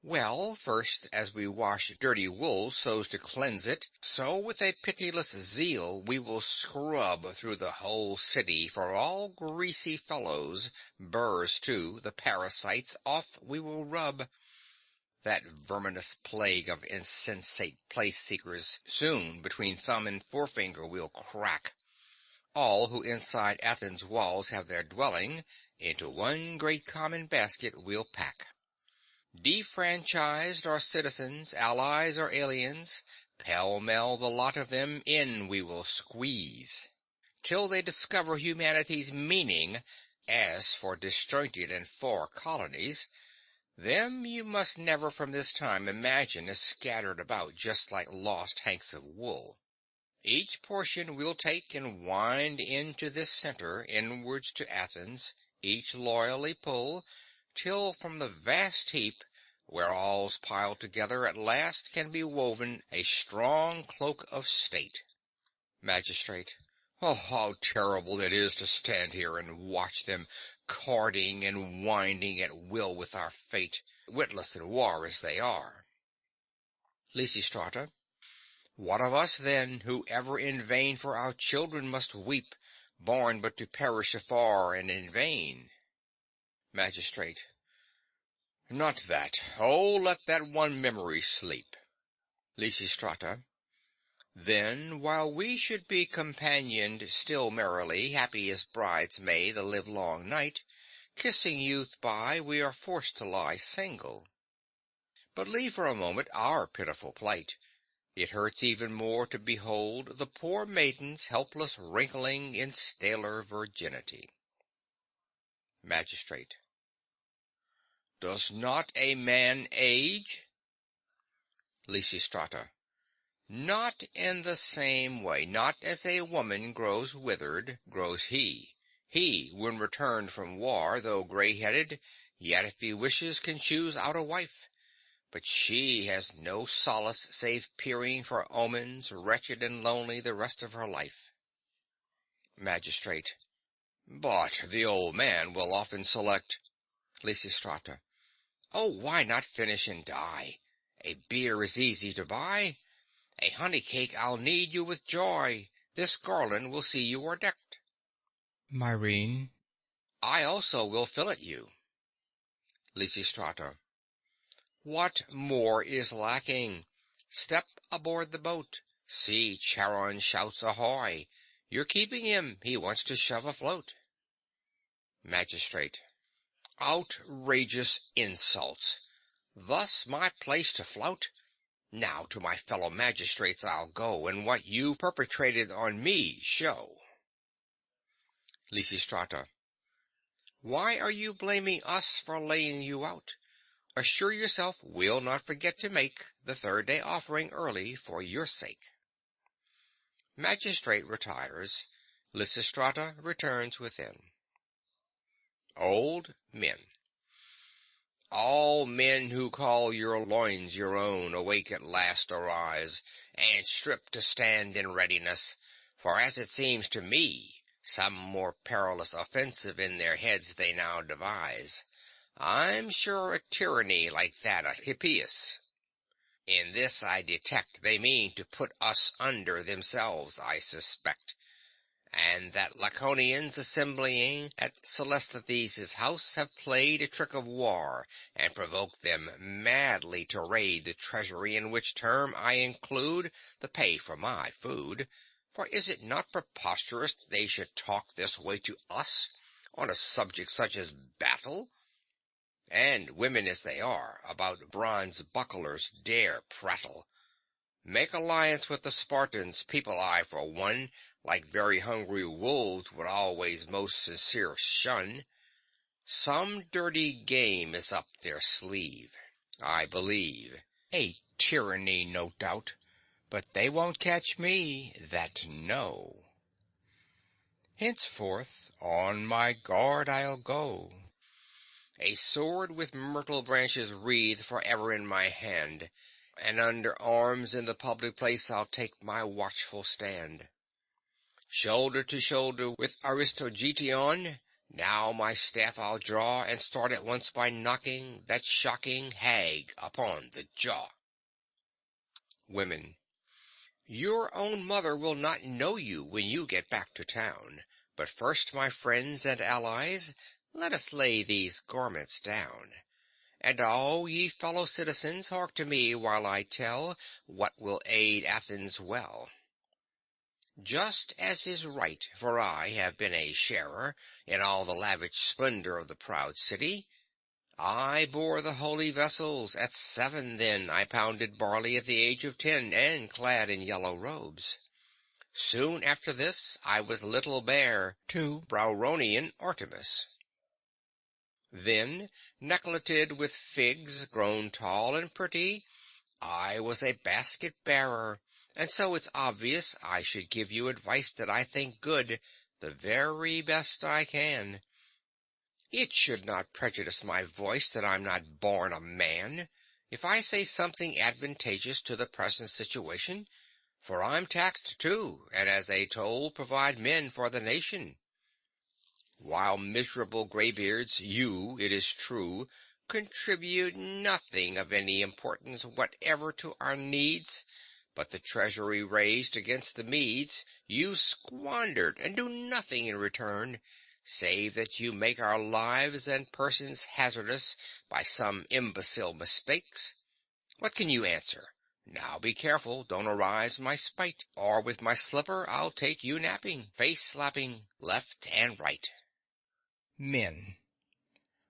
Well, first, as we wash dirty wool so as to cleanse it, so with a pitiless zeal we will scrub through the whole city for all greasy fellows, burrs too, the parasites off we will rub. That verminous plague of insensate place-seekers soon between thumb and forefinger we'll crack. All who inside Athens' walls have their dwelling, into one great common basket we'll pack. Defranchised or citizens, allies or aliens, pell-mell the lot of them in we will squeeze, till they discover humanity's meaning. As for disjointed and far colonies, them you must never from this time imagine as scattered about just like lost hanks of wool. Each portion we'll take and wind into this center, inwards to Athens, each loyally pull, till from the vast heap, where all's piled together, at last can be woven a strong cloak of state. Magistrate. Oh, how terrible it is to stand here and watch them cording and winding at will with our fate, witless in war as they are. Lysistrata. What of us, then, who ever in vain for our children must weep, born but to perish afar and in vain? Magistrate. Not that. Oh, let that one memory sleep. Lysistrata. Then, while we should be companioned still merrily, happy as brides may the livelong night, kissing youth by, we are forced to lie single. But leave for a moment our pitiful plight. It hurts even more to behold the poor maidens helpless wrinkling in staler virginity. Magistrate. Does not a man age? Lysistrata. Not in the same way, not as a woman grows withered, grows he. He, when returned from war, though grey-headed, yet if he wishes can choose out a wife. But she has no solace save peering for omens, wretched and lonely the rest of her life. Magistrate. But the old man will often select. Lysistrata. Oh, why not finish and die? A beer is easy to buy. A honey cake I'll knead you with joy. This garland will see you are decked. Myrrhine. I also will fillet you. Lysistrata. What more is lacking? Step aboard the boat. See, Charon shouts ahoy. You're keeping him. He wants to shove afloat. Magistrate. Outrageous insults. Thus my place to flout? Now to my fellow magistrates I'll go, and what you perpetrated on me show. Lysistrata. Why are you blaming us for laying you out? Assure yourself we'll not forget to make the third day offering early for your sake. Magistrate retires. Lysistrata returns within. Old men. All men who call your loins your own, awake at last arise, and strip to stand in readiness, for as it seems to me, some more perilous offensive in their heads they now devise. I'm sure a tyranny like that of Hippias. In this I detect they mean to put us under themselves, I suspect, and that Laconians assembling at Celesthenes' house have played a trick of war, and provoked them madly to raid the treasury, in which term I include the pay for my food. For is it not preposterous they should talk this way to us, on a subject such as battle? And women as they are, about bronze bucklers dare prattle. Make alliance with the Spartans, people I for one, like very hungry wolves would always most sincere shun. Some dirty game is up their sleeve, I believe. A tyranny, no doubt, but they won't catch me, that know. Henceforth on my guard I'll go, A sword with myrtle branches wreathed forever in my hand, and under arms in the public place I'll take my watchful stand. Shoulder to shoulder with Aristogiton, now my staff I'll draw, and start at once by knocking that shocking hag upon the jaw. Women. Your own mother will not know you when you get back to town. But first, my friends and allies, let us lay these garments down. And all ye fellow citizens, hark to me while I tell what will aid Athens well. Just as is right, for I have been a sharer in all the lavish splendor of the proud city. I bore the holy vessels at 7 then. I pounded barley at the age of 10, and clad in yellow robes. Soon after this I was little bear to Brauronian Artemis. Then, neckleted with figs, grown tall and pretty, I was a basket-bearer, and so it's obvious I should give you advice that I think good, the very best I can. It should not prejudice my voice that I'm not born a man, if I say something advantageous to the present situation, for I'm taxed too, and as a toll provide men for the nation. While miserable greybeards, you, it is true, contribute nothing of any importance whatever to our needs, but the treasury raised against the Medes you squandered, and do nothing in return, save that you make our lives and persons hazardous by some imbecile mistakes. What can you answer? Now be careful, don't arouse my spite, or with my slipper I'll take you napping, face slapping, left and right. Men.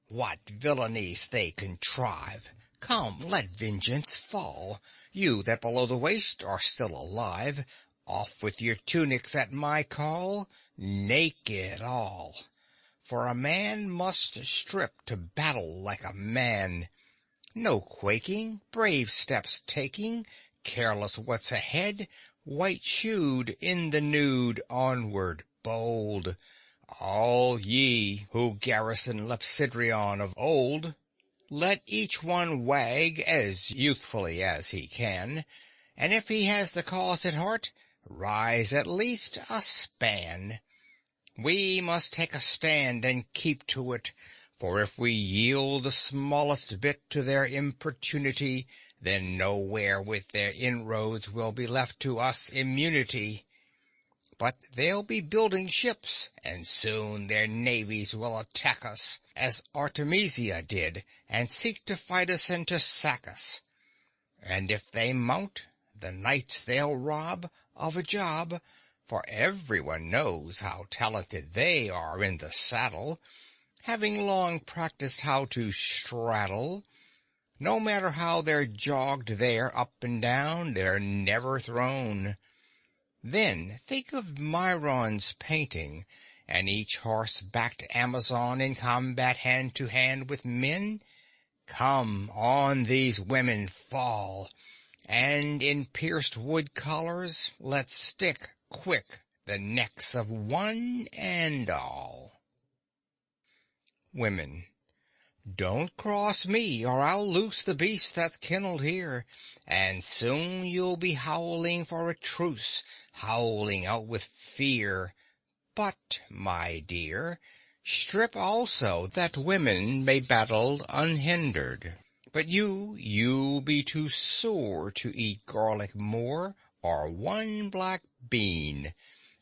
What villainies they contrive! Come, let vengeance fall. You that below the waist are still alive, off with your tunics at my call, naked all. For a man must strip to battle like a man. No quaking, brave steps taking, careless what's ahead, white-shoed in the nude, onward, bold. All ye who garrison Lepsidrion of old, let each one wag as youthfully as he can, and if he has the cause at heart, rise at least a span. We must take a stand and keep to it, for if we yield the smallest bit to their importunity, then nowhere with their inroads will be left to us immunity. But they'll be building ships, and soon their navies will attack us, as Artemisia did, and seek to fight us and to sack us. And if they mount, the knights they'll rob of a job, for everyone knows how talented they are in the saddle, having long practiced how to straddle. No matter how they're jogged there up and down, they're never thrown. Then think of Myron's painting, and each horse-backed Amazon in combat hand to hand with men. Come, on these women fall, and in pierced wood collars let's stick quick the necks of one and all. Women. Don't cross me, or I'll loose the beast that's kennelled here, and soon you'll be howling for a truce, howling out with fear. But, my dear, strip also, that women may battle unhindered. But you'll be too sore to eat garlic more, or one black bean.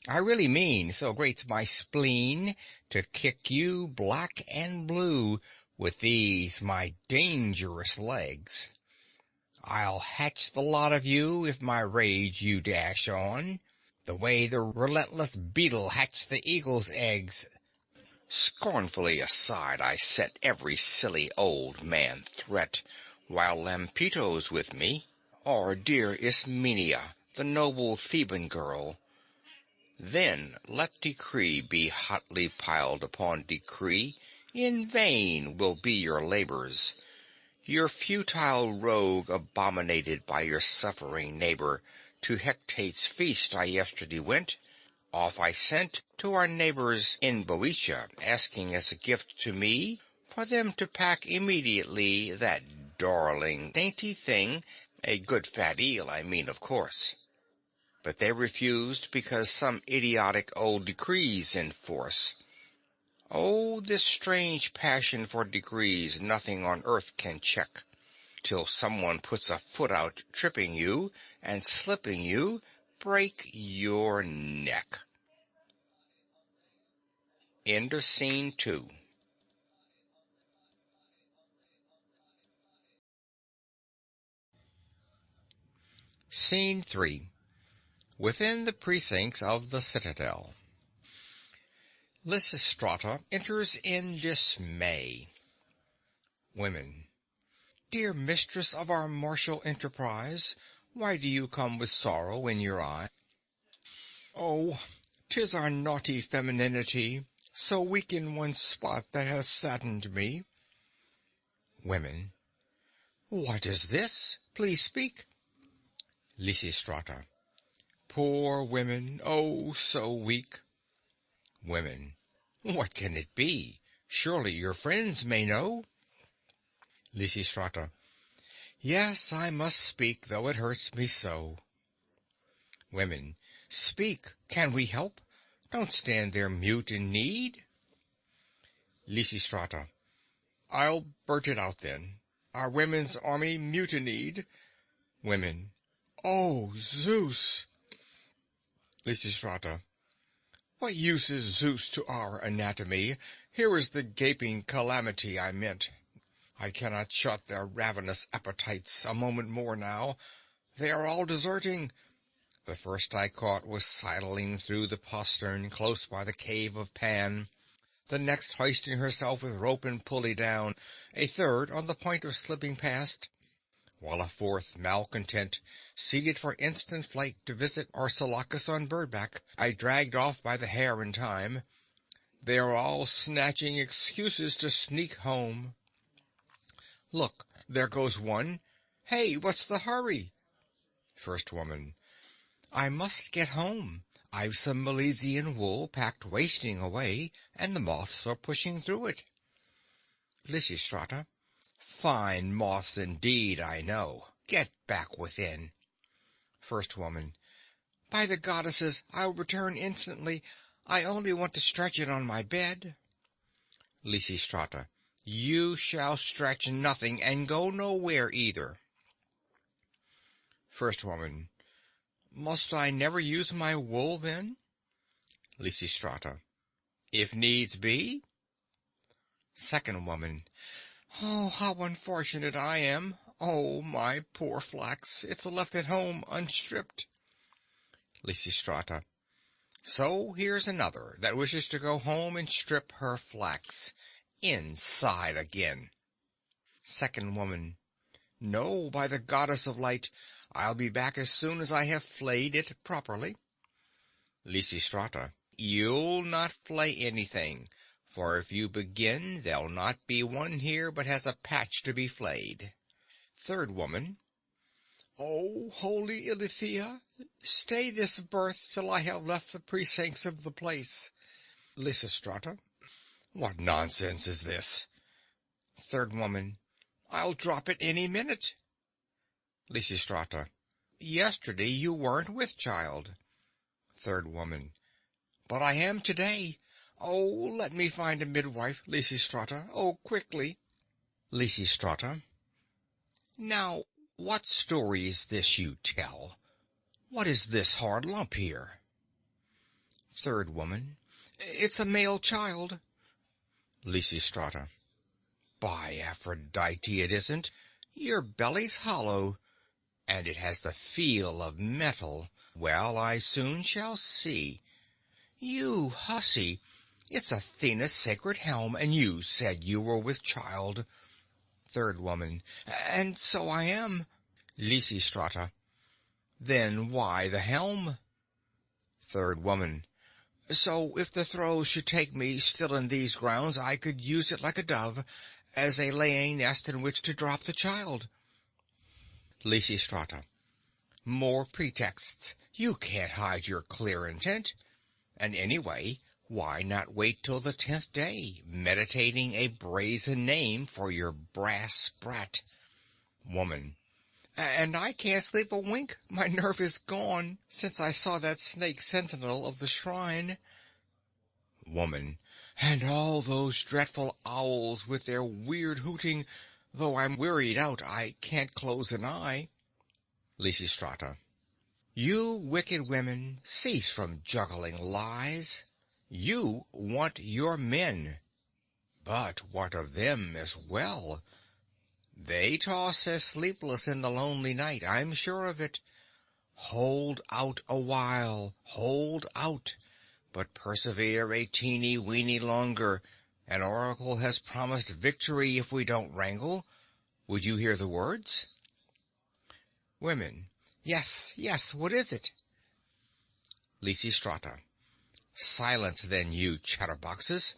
I really mean, so great's my spleen, to kick you black and blue with these my dangerous legs. I'll hatch the lot of you if my rage you dash on, the way the relentless beetle hatched the eagle's eggs. Scornfully aside I set every silly old man threat, while Lampetos with me, or dear Ismenia, the noble Theban girl. Then let decree be hotly piled upon decree. In vain will be your labors. Your futile rogue abominated by your suffering neighbor. To Hecate's feast I yesterday went. Off I sent to our neighbors in Boeotia, asking as a gift to me for them to pack immediately that darling dainty thing, a good fat eel, I mean, of course. But they refused because some idiotic old decrees in force. Oh, this strange passion for decrees nothing on earth can check, till someone puts a foot out tripping you and slipping you, break your neck. End of scene 2. Scene 3. Within the precincts of the citadel. Lysistrata enters in dismay. Women. Dear mistress of our martial enterprise, why do you come with sorrow in your eye? Oh, 'tis our naughty femininity, so weak in one spot, that has saddened me. Women. What is this? Please speak. Lysistrata. Poor women, oh, so weak. Women. What can it be? Surely your friends may know. Lysistrata. Yes, I must speak, though it hurts me so. Women. Speak. Can we help? Don't stand there mute in need. Lysistrata. I'll blurt it out then. Our women's army mutinied. Women. Oh, Zeus! Lysistrata. What use is Zeus to our anatomy? Here is the gaping calamity I meant. I cannot shut their ravenous appetites a moment more now. They are all deserting. The first I caught was sidling through the postern close by the cave of Pan, the next hoisting herself with rope and pulley down, a third on the point of slipping past, while a fourth, malcontent, seated for instant flight to visit Arsalacus on birdback, I dragged off by the hair in time. They are all snatching excuses to sneak home. Look, there goes one. Hey, what's the hurry? First woman. I must get home. I've some Milesian wool packed wasting away, and the moths are pushing through it. Lysistrata. Fine moths indeed, I know. Get back within. First woman. By the goddesses, I'll return instantly. I only want to stretch it on my bed. Lysistrata. You shall stretch nothing, and go nowhere either. First woman. Must I never use my wool, then? Lysistrata. If needs be. Second woman. Oh, how unfortunate I am. Oh, my poor flax. It's left at home unstripped. Lysistrata. So here's another that wishes to go home and strip her flax. Inside again. Second woman. No, by the goddess of light, I'll be back as soon as I have flayed it properly. Lysistrata. You'll not flay anything, for if you begin, there'll not be one here but has a patch to be flayed. Third woman. Oh, holy Ilithia, stay this birth till I have left the precincts of the place. Lysistrata. What nonsense is this? Third woman. I'll drop it any minute. Lysistrata. Yesterday you weren't with child. Third woman. But I am today. Oh, let me find a midwife, Lysistrata. Oh, quickly. Lysistrata. Now, what story is this you tell? What is this hard lump here? Third woman. It's a male child. Lysistrata. By Aphrodite, it isn't. Your belly's hollow, and it has the feel of metal. Well, I soon shall see. You hussy, it's Athena's sacred helm, and you said you were with child. Third woman. And so I am. Lysistrata. Then why the helm? Third Woman. So if the throes should take me still in these grounds, I could use it like a dove, as a laying nest in which to drop the child. Lysistrata. More pretexts. You can't hide your clear intent. And anyway, why not wait till the 10th day, meditating a brazen name for your brass brat? Woman. And I can't sleep a wink. My nerve is gone since I saw that snake sentinel of the shrine. Woman. And all those dreadful owls with their weird hooting. Though I'm wearied out, I can't close an eye. Lysistrata. You wicked women, cease from juggling lies. You want your men. But what of them as well? They toss as sleepless in the lonely night, I'm sure of it. Hold out a while, hold out, but persevere a teeny-weeny longer. An oracle has promised victory if we don't wrangle. Would you hear the words? Women. Yes, yes, what is it? Lysistrata. Silence then, you chatterboxes.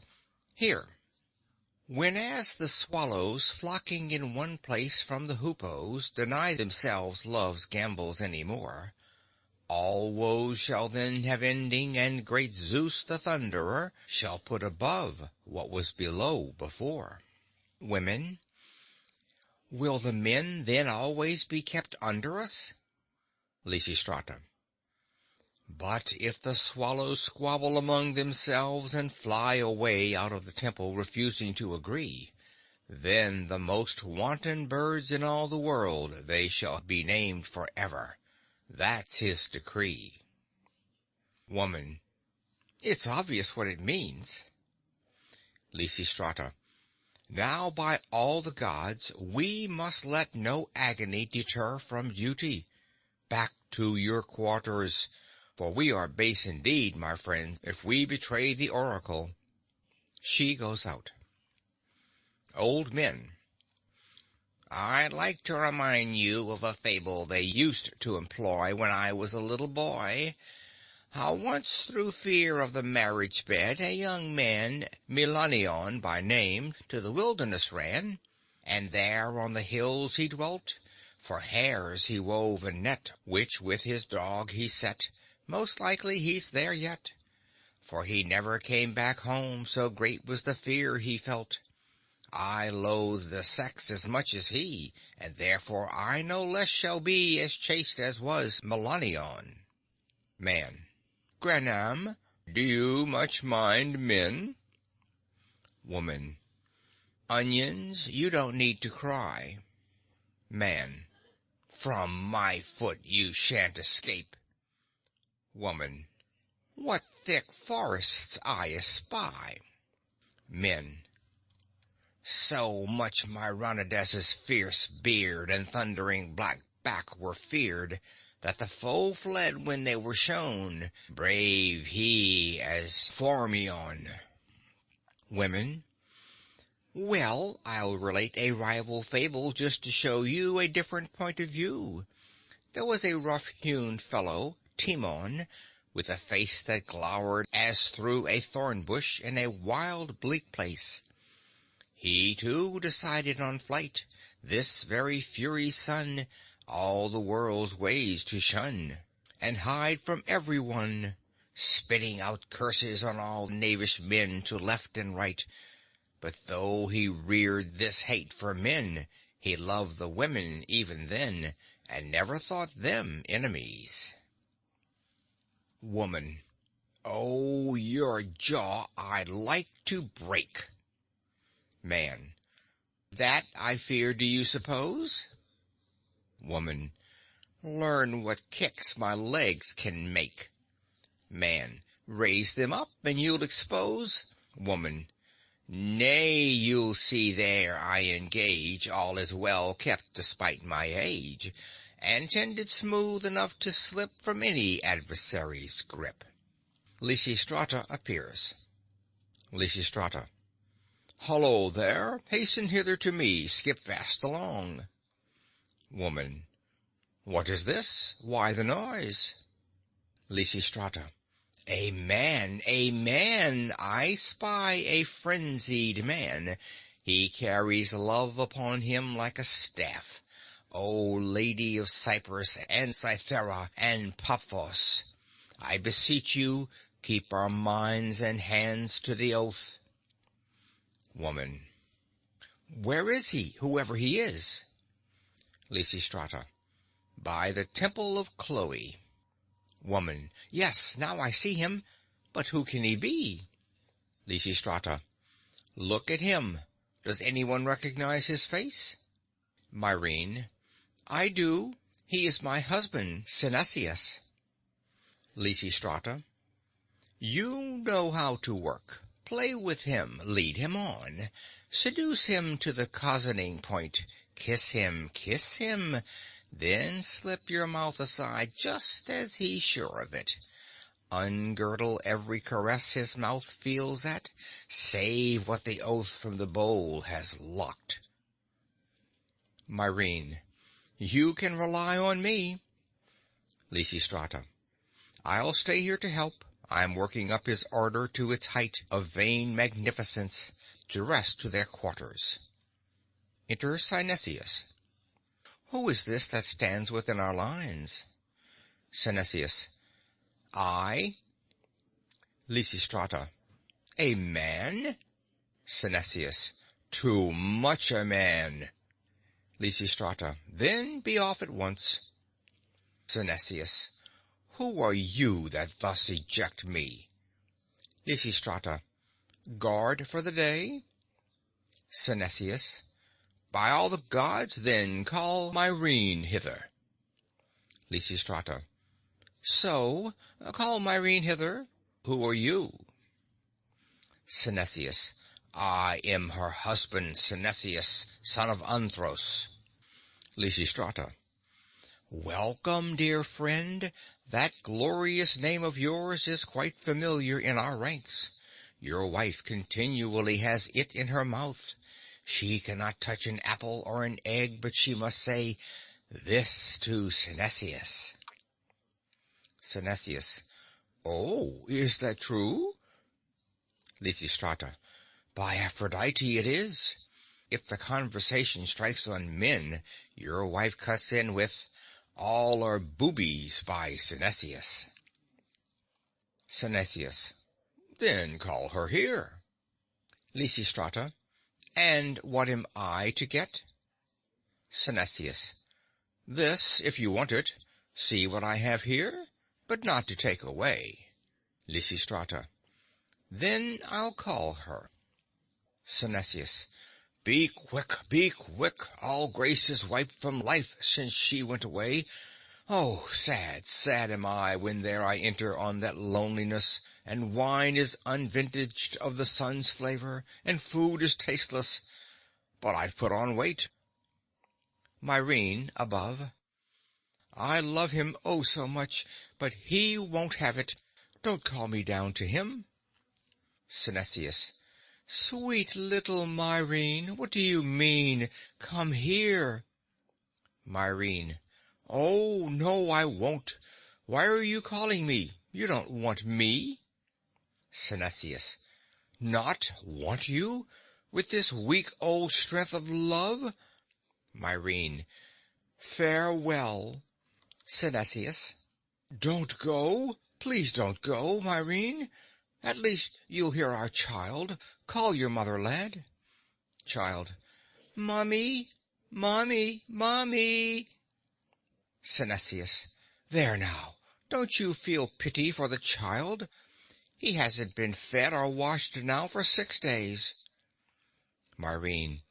Here. Whenas the swallows flocking in one place from the hoopoes deny themselves love's gambols any more, all woes shall then have ending, and great Zeus the Thunderer shall put above what was below before. Women. Will the men then always be kept under us? Lysistrata. But if the swallows squabble among themselves and fly away out of the temple refusing to agree, then the most wanton birds in all the world they shall be named forever. That's his decree. Woman. It's obvious what it means. Lysistrata. Now by all the gods we must let no agony deter from duty. Back to your quarters. For we are base indeed, my friends, if we betray the oracle. She goes out. Old Men. I'd like to remind you of a fable they used to employ when I was a little boy. How once through fear of the marriage bed a young man, Milanion by name, to the wilderness ran, and there on the hills he dwelt. For hares he wove a net, which with his dog he set. Most likely he's there yet, for he never came back home, so great was the fear he felt. I loathe the sex as much as he, and therefore I no less shall be as chaste as was Milanion. Man. Granam, do you much mind men? Woman. Onions, you don't need to cry. Man. From my foot you shan't escape. Woman. What thick forests I espy. Men. So much Myronides' fierce beard and thundering black back were feared, that the foe fled when they were shown, brave he as Phormion. Women. Well, I'll relate a rival fable just to show you a different point of view. There was a rough-hewn fellow, Timon, with a face that glowered as through a thorn bush in a wild, bleak place. He, too, decided on flight, this very Fury's son, all the world's ways to shun, and hide from every one, spitting out curses on all knavish men to left and right. But though he reared this hate for men, he loved the women even then, and never thought them enemies. Woman. Oh, your jaw I'd like to break. Man. That, I fear, do you suppose? Woman. Learn what kicks my legs can make. Man. Raise them up, and you'll expose. Woman. Nay, you'll see there I engage, all is well kept despite my age, and tended smooth enough to slip from any adversary's grip. Lysistrata appears. Lysistrata. Hullo there, hasten hither to me, skip fast along. Woman. What is this? Why the noise? Lysistrata. A man, a man! I spy a frenzied man. He carries love upon him like a staff. O Lady of Cyprus and Cythera and Paphos, I beseech you, keep our minds and hands to the oath. Woman. Where is he, whoever he is? Lysistrata. By the temple of Chloe. Woman. Yes, now I see him. But who can he be? Lysistrata. Look at him. Does anyone recognize his face? Myrrhine. I do. He is my husband, Synesius. Lysistrata. You know how to work. Play with him, lead him on. Seduce him to the cozening point. Kiss him, then slip your mouth aside just as he's sure of it. Ungirdle every caress his mouth feels at, save what the oath from the bowl has locked. Myrrhine. You can rely on me. Lysistrata. I'll stay here to help. I'm working up his ardor to its height of vain magnificence, to rest to their quarters. Enter Synesius. Who is this that stands within our lines? Synesius. I. Lysistrata. A man? Synesius. Too much a man. Lysistrata. Then be off at once. Synesius. Who are you that thus eject me? Lysistrata. Guard for the day. Synesius. By all the gods, then call Myrrhine hither. Lysistrata. So, call Myrrhine hither. Who are you? Synesius. I am her husband, Synesius, son of Anthros. Lysistrata. Welcome, dear friend. That glorious name of yours is quite familiar in our ranks. Your wife continually has it in her mouth. She cannot touch an apple or an egg, but she must say, "This to Synesius." Synesius. Oh, is that true? Lysistrata. By Aphrodite it is. If the conversation strikes on men, your wife cuts in with, "All are boobies by Synesius." Synesius. Then call her here. Lysistrata. And what am I to get? Synesius. This, if you want it. See what I have here, but not to take away. Lysistrata. Then I'll call her. Synesius. Be quick, be quick. All grace is wiped from life since she went away. Oh, sad, sad am I when there I enter on that loneliness, and wine is unvintaged of the sun's flavor, and food is tasteless. But I've put on weight. Myrrhine above. I love him oh so much, but he won't have it. Don't call me down to him. Synesius. Sweet little Myrrhine, what do you mean? Come here. Myrrhine. Oh, no, I won't. Why are you calling me? You don't want me. Synesius. Not want you? With this weak old strength of love? Myrrhine. Farewell. Synesius. Don't go. Please don't go, Myrrhine. At least you'll hear our child. Call your mother, lad. Child. Mommy, mommy, mommy. Synesius. There now. Don't you feel pity for the child? He hasn't been fed or washed now for 6 days. Myrrhine.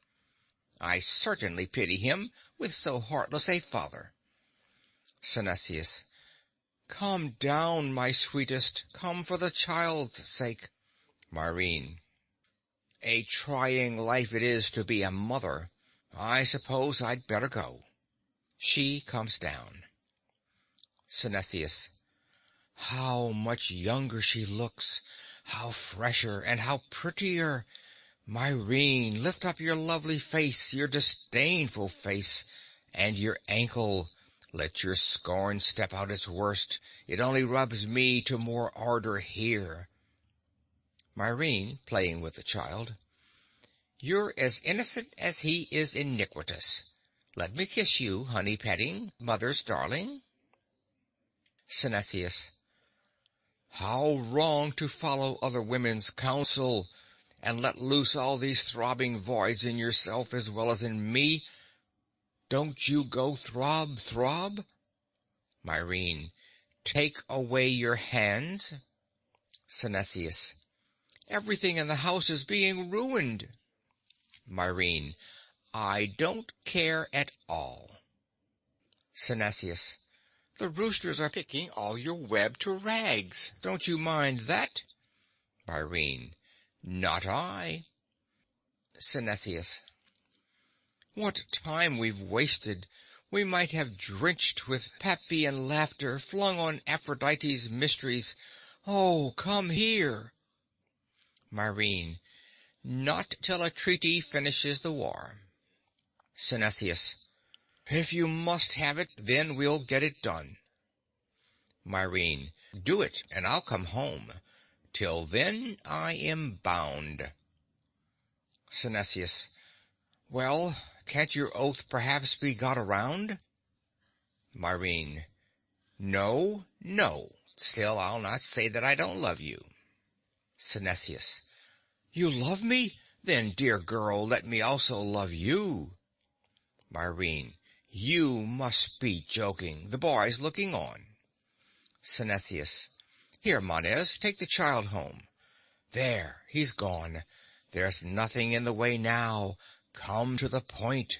I certainly pity him with so heartless a father. Synesius. Come down, my sweetest. Come for the child's sake. Myrrhine. A trying life it is to be a mother. I suppose I'd better go. She comes down. Synesius. How much younger she looks, how fresher and how prettier. Myrrhine, lift up your lovely face, your disdainful face, and your ankle. Let your scorn step out its worst. It only rubs me to more ardor here. Myrrhine, playing with the child. You're as innocent as he is iniquitous. Let me kiss you, honey-petting, mother's darling. Synesius. How wrong to follow other women's counsel, and let loose all these throbbing voids in yourself as well as in me. Don't you go throb, throb? Myrrhine. Take away your hands. Synesius. Everything in the house is being ruined. Myrrhine. I don't care at all. Synesius. The roosters are picking all your web to rags. Don't you mind that? Myrrhine. Not I. Synesius. What time we've wasted! We might have drenched with Paphian laughter, flung on Aphrodite's mysteries. Oh, come here! Myrrhine. Not till a treaty finishes the war. Synesius. If you must have it, then we'll get it done. Myrrhine. Do it, and I'll come home. Till then I am bound. Synesius. Well, can't your oath perhaps be got around? Myrrhine. No, no. Still, I'll not say that I don't love you. Synesius. You love me? Then, dear girl, let me also love you. Myrrhine. You must be joking. The boy's looking on. Synesius. Here, Manes, take the child home. There, he's gone. There's nothing in the way now. Come to the point.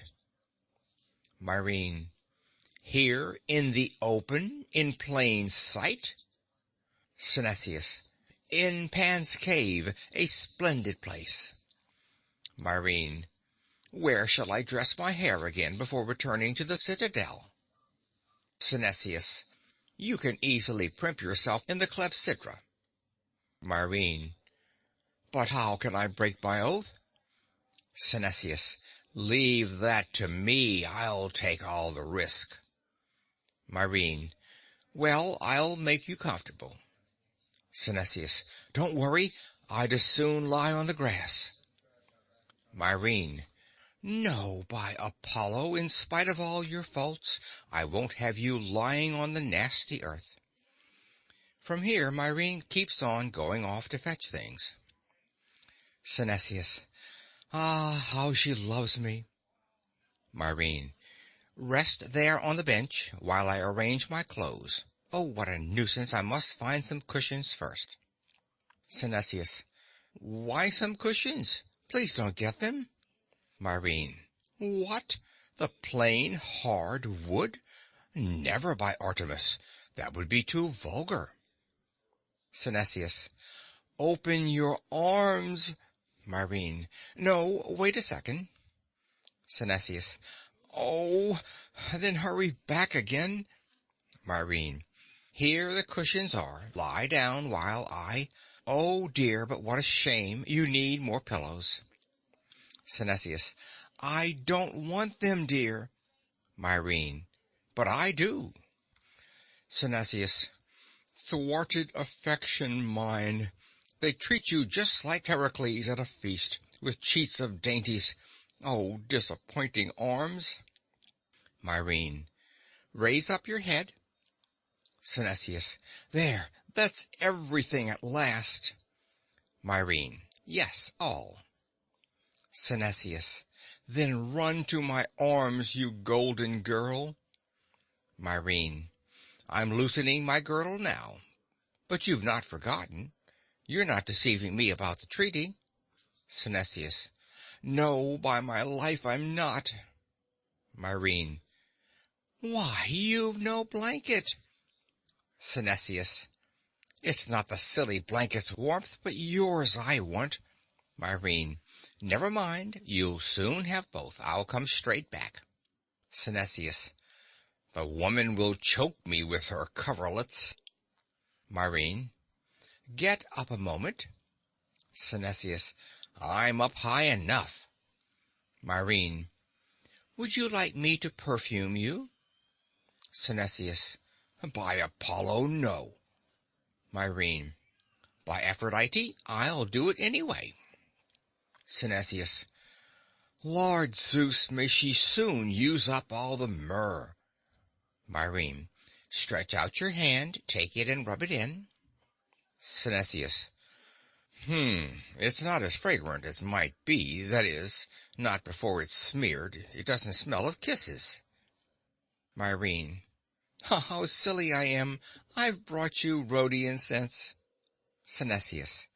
Myrrhine. Here, in the open, in plain sight? Synesius. In Pan's cave, a splendid place. Myrrhine. Where shall I dress my hair again before returning to the citadel? Synesius. You can easily primp yourself in the clepsydra. Myrrhine. But how can I break my oath? Synesius. Leave that to me. I'll take all the risk. Myrrhine. Well, I'll make you comfortable. Synesius. Don't worry. I'd as soon lie on the grass. Myrrhine. No, by Apollo, in spite of all your faults, I won't have you lying on the nasty earth. From here, Myrrhine keeps on going off to fetch things. Synesius. Ah, how she loves me. Myrrhine. Rest there on the bench while I arrange my clothes. Oh, what a nuisance! I must find some cushions first. Synesius. Why some cushions? Please don't get them. Myrrhine. What? The plain, hard wood? Never, by Artemis. That would be too vulgar. Synesius. Open your arms. Myrrhine. No, wait a second. Synesius. Oh, then hurry back again. Myrrhine. Here the cushions are. Lie down while I... Oh, dear, but what a shame. You need more pillows. Synesius. I don't want them, dear. Myrrhine. But I do. Synesius. Thwarted affection mine. They treat you just like Heracles at a feast, with cheats of dainties. Oh, disappointing arms. Myrrhine. Raise up your head. Synesius. There, that's everything at last. Myrrhine. Yes, all. Synesius. Then run to my arms, you golden girl. Myrrhine. I'm loosening my girdle now. But you've not forgotten. You're not deceiving me about the treaty. Synesius. No, by my life I'm not. Myrrhine. Why, you've no blanket. Synesius. It's not the silly blanket's warmth, but yours I want. Myrrhine. Never mind. You'll soon have both. I'll come straight back. Synesius. The woman will choke me with her coverlets. Myrrhine. Get up a moment. Synesius. I'm up high enough. Myrrhine. Would you like me to perfume you? Synesius. By Apollo, no. Myrrhine. By Aphrodite, I'll do it anyway. Synesius. Lord Zeus, may she soon use up all the myrrh. Myrrhine. Stretch out your hand, take it and rub it in. Synesius. It's not as fragrant as might be, that is, not before it's smeared. It doesn't smell of kisses. Myrrhine. How silly I am. I've brought you Rhodian scents. Synesius.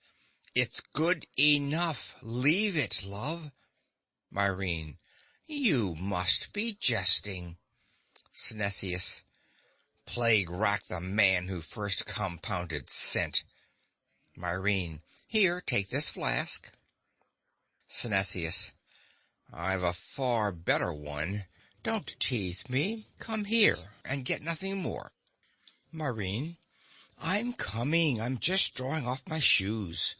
It's good enough. Leave it, love. Myrrhine. You must be jesting. Synesius. Plague rack the man who first compounded scent. Myrrhine. Here, take this flask. Synesius. I've a far better one. Don't tease me. Come here and get nothing more. Myrrhine. I'm coming. I'm just drawing off my shoes.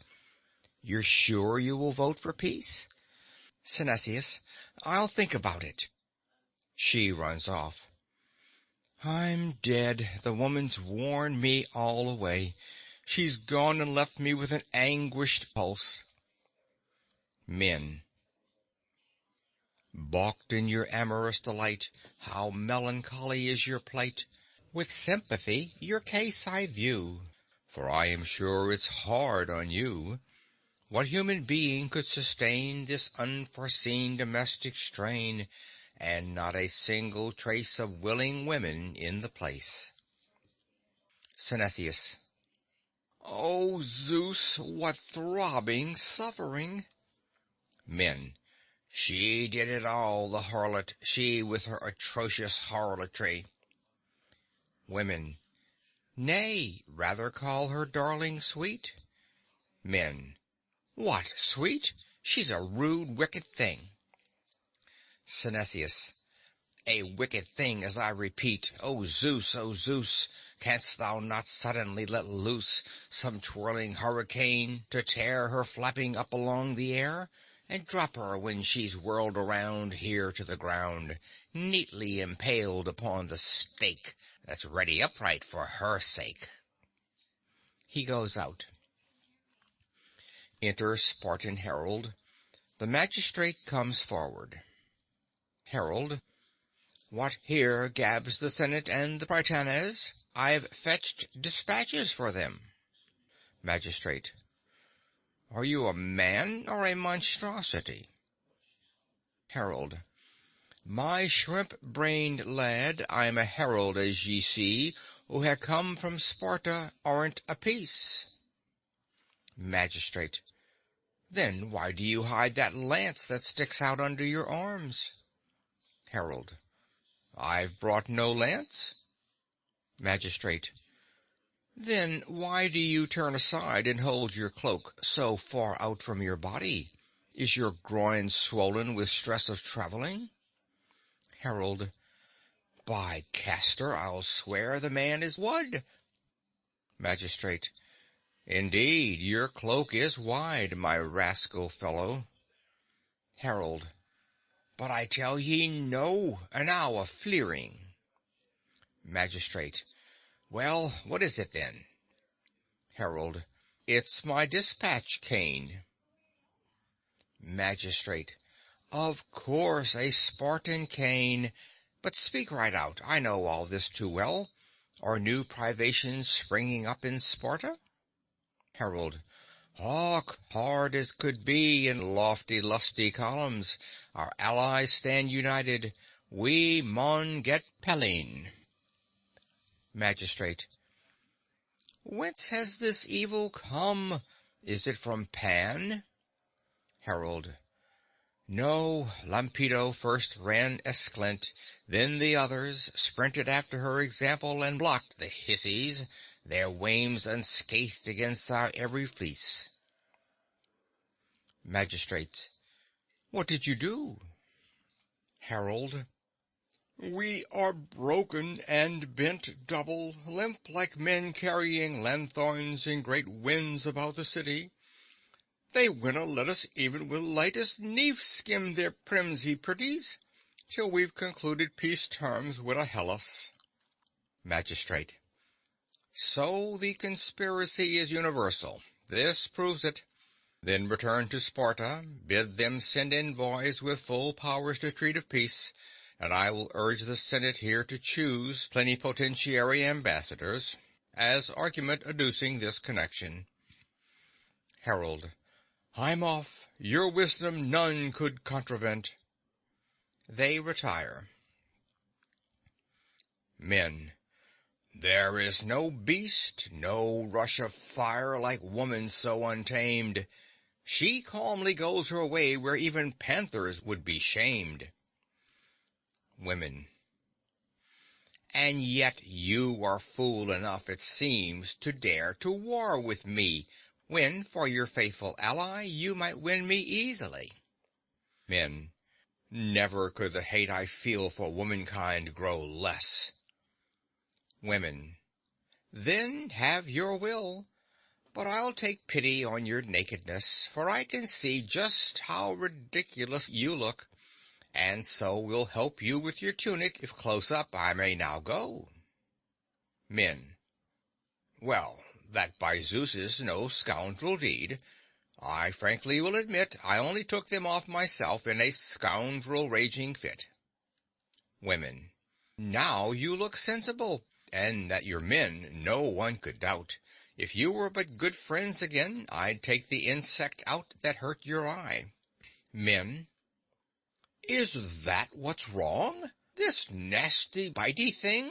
You're sure you will vote for peace? Synesius. I'll think about it. She runs off. I'm dead. The woman's worn me all away. She's gone and left me with an anguished pulse. Men. Balked in your amorous delight, how melancholy is your plight! With sympathy your case I view, for I am sure it's hard on you. What human being could sustain this unforeseen domestic strain, and not a single trace of willing women in the place? Synesius. O Zeus, what throbbing suffering! Men. She did it all, the harlot, she with her atrocious harlotry. Women. Nay, rather call her darling sweet. Men. What, sweet? She's a rude, wicked thing. Synesius. A wicked thing, as I repeat. O Zeus, canst thou not suddenly let loose some twirling hurricane to tear her flapping up along the air, and drop her when she's whirled around here to the ground, neatly impaled upon the stake that's ready upright for her sake? He goes out. Enter Spartan herald. The magistrate comes forward. Herald. What here gabs the Senate and the Prytanes? I've fetched dispatches for them. Magistrate. Are you a man or a monstrosity? Herald. My shrimp-brained lad, I'm a herald, as ye see, who ha' come from Sparta, aren't apiece. Magistrate. Then why do you hide that lance that sticks out under your arms? Herald. I've brought no lance. Magistrate. Then why do you turn aside and hold your cloak so far out from your body? Is your groin swollen with stress of traveling? Herald. By Castor, I'll swear the man is wud. Magistrate. Indeed, your cloak is wide, my rascal fellow. Herald. But I tell ye no, an hour fleering. Magistrate. Well, what is it then? Herald. It's my dispatch cane. Magistrate. Of course, a Spartan cane. But speak right out. I know all this too well. Are new privations springing up in Sparta? Herald. Hawk, hard as could be in lofty, lusty columns. Our allies stand united. We maun get Pellene. Magistrate. Whence has this evil come? Is it from Pan? Herald. No, Lampedo first ran Esclent, then the others sprinted after her example and blocked the Hissies, their wames unscathed against our every fleece. Magistrates. What did you do? Herald. We are broken and bent double, limp like men carrying lanthorns in great winds about the city. They winna let us even with lightest neef skim their primsy pretties, till we've concluded peace terms with a Hellas. Magistrate. So the conspiracy is universal. This proves it. Then return to Sparta, bid them send envoys with full powers to treat of peace, and I will urge the Senate here to choose plenipotentiary ambassadors, as argument adducing this connection. Herald. I'm off. Your wisdom none could contravent. They retire. Men. There is no beast, no rush of fire like woman so untamed. She calmly goes her way where even panthers would be shamed. Women. And yet you are fool enough, it seems, to dare to war with me, when for your faithful ally you might win me easily. Men. Never could the hate I feel for womankind grow less. Women. Then have your will. But I'll take pity on your nakedness, for I can see just how ridiculous you look, and so will help you with your tunic if close up I may now go. Men. Well, that by Zeus is no scoundrel deed. I frankly will admit I only took them off myself in a scoundrel raging fit. Women. Now you look sensible, and that you're men no one could doubt. If you were but good friends again, I'd take the insect out that hurt your eye. Men. Is that what's wrong? This nasty bitey thing?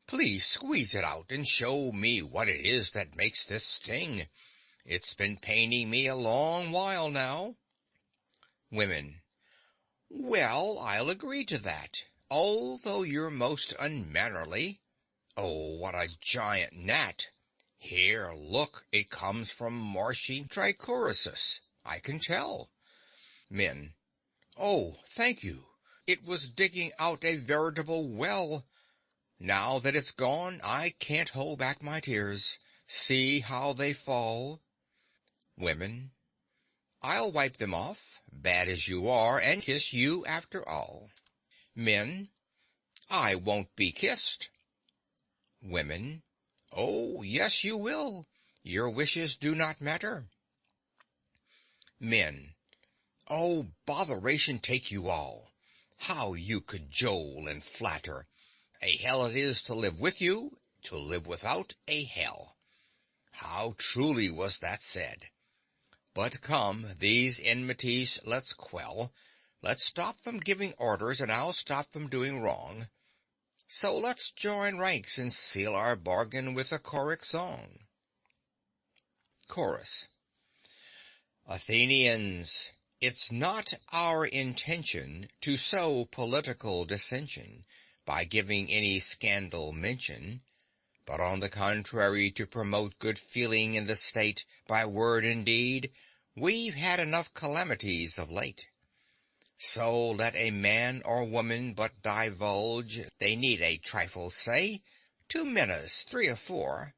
Please squeeze it out and show me what it is that makes this sting. It's been paining me a long while now. Women. Well, I'll agree to that, although you're most unmannerly. Oh, what a giant gnat! Here, look, it comes from marshy trichorisis, I can tell. Men. Oh, thank you. It was digging out a veritable well. Now that it's gone, I can't hold back my tears. See how they fall. Women. I'll wipe them off, bad as you are, and kiss you after all. Men. I won't be kissed. Women. Oh, yes, you will. Your wishes do not matter. Men. Oh, botheration take you all. How you cajole and flatter. A hell it is to live with you, to live without a hell. How truly was that said. But come, these enmities let's quell. Let's stop from giving orders, and I'll stop from doing wrong. So let's join ranks and seal our bargain with a choric song. Chorus. Athenians, it's not our intention to sow political dissension by giving any scandal mention, but on the contrary to promote good feeling in the state by word and deed. We've had enough calamities of late. So let a man or woman but divulge they need a trifle, say, 2 minas, 3 or 4.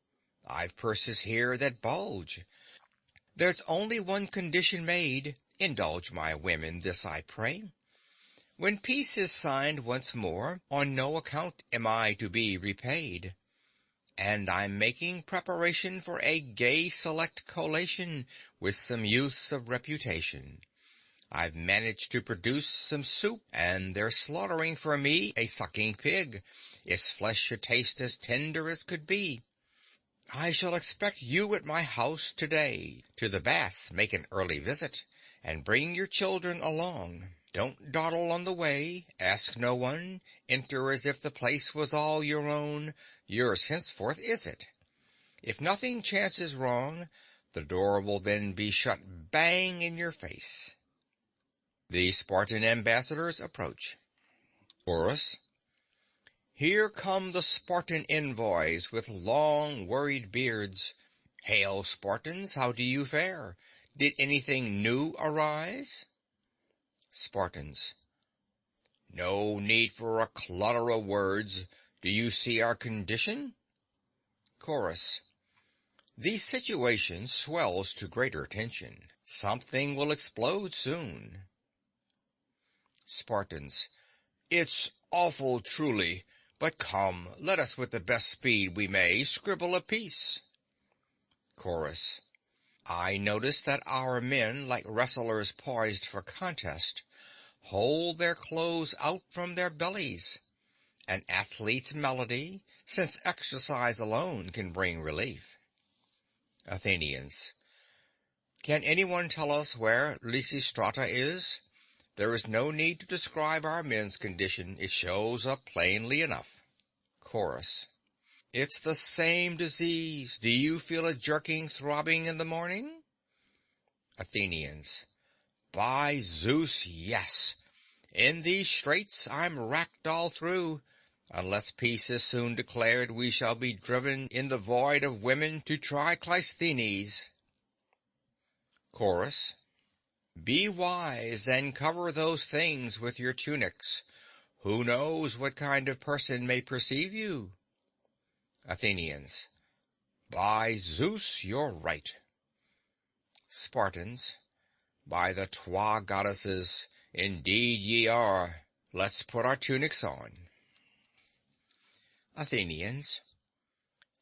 I've purses here that bulge. There's only one condition made. Indulge my women, this I pray. When peace is signed once more, on no account am I to be repaid. And I'm making preparation for a gay select collation with some youths of reputation. I've managed to produce some soup, and they're slaughtering for me a sucking pig. Its flesh should taste as tender as could be. I shall expect you at my house today. To the baths make an early visit, and bring your children along. Don't dawdle on the way, ask no one, enter as if the place was all your own. Yours henceforth is it. If nothing chances wrong, the door will then be shut bang in your face. The Spartan ambassadors approach. Chorus. Here come the Spartan envoys with long worried beards. Hail, Spartans, how do you fare? Did anything new arise? Spartans. No need for a clutter of words. Do you see our condition? Chorus. The situation swells to greater tension. Something will explode soon. Spartans. It's awful truly. But come, let us with the best speed we may scribble a peace. Chorus. I notice that our men, like wrestlers poised for contest, hold their clothes out from their bellies. An athlete's melody, since exercise alone can bring relief. Athenians. Can anyone tell us where Lysistrata is? There is no need to describe our men's condition. It shows up plainly enough. Chorus. It's the same disease. Do you feel a jerking throbbing in the morning? Athenians. By Zeus, yes. In these straits I'm racked all through. Unless peace is soon declared, we shall be driven in the void of women to try Cleisthenes. Chorus. Be wise and cover those things with your tunics. Who knows what kind of person may perceive you? Athenians. By Zeus, you're right. Spartans. By the twa goddesses, indeed ye are. Let's put our tunics on. Athenians.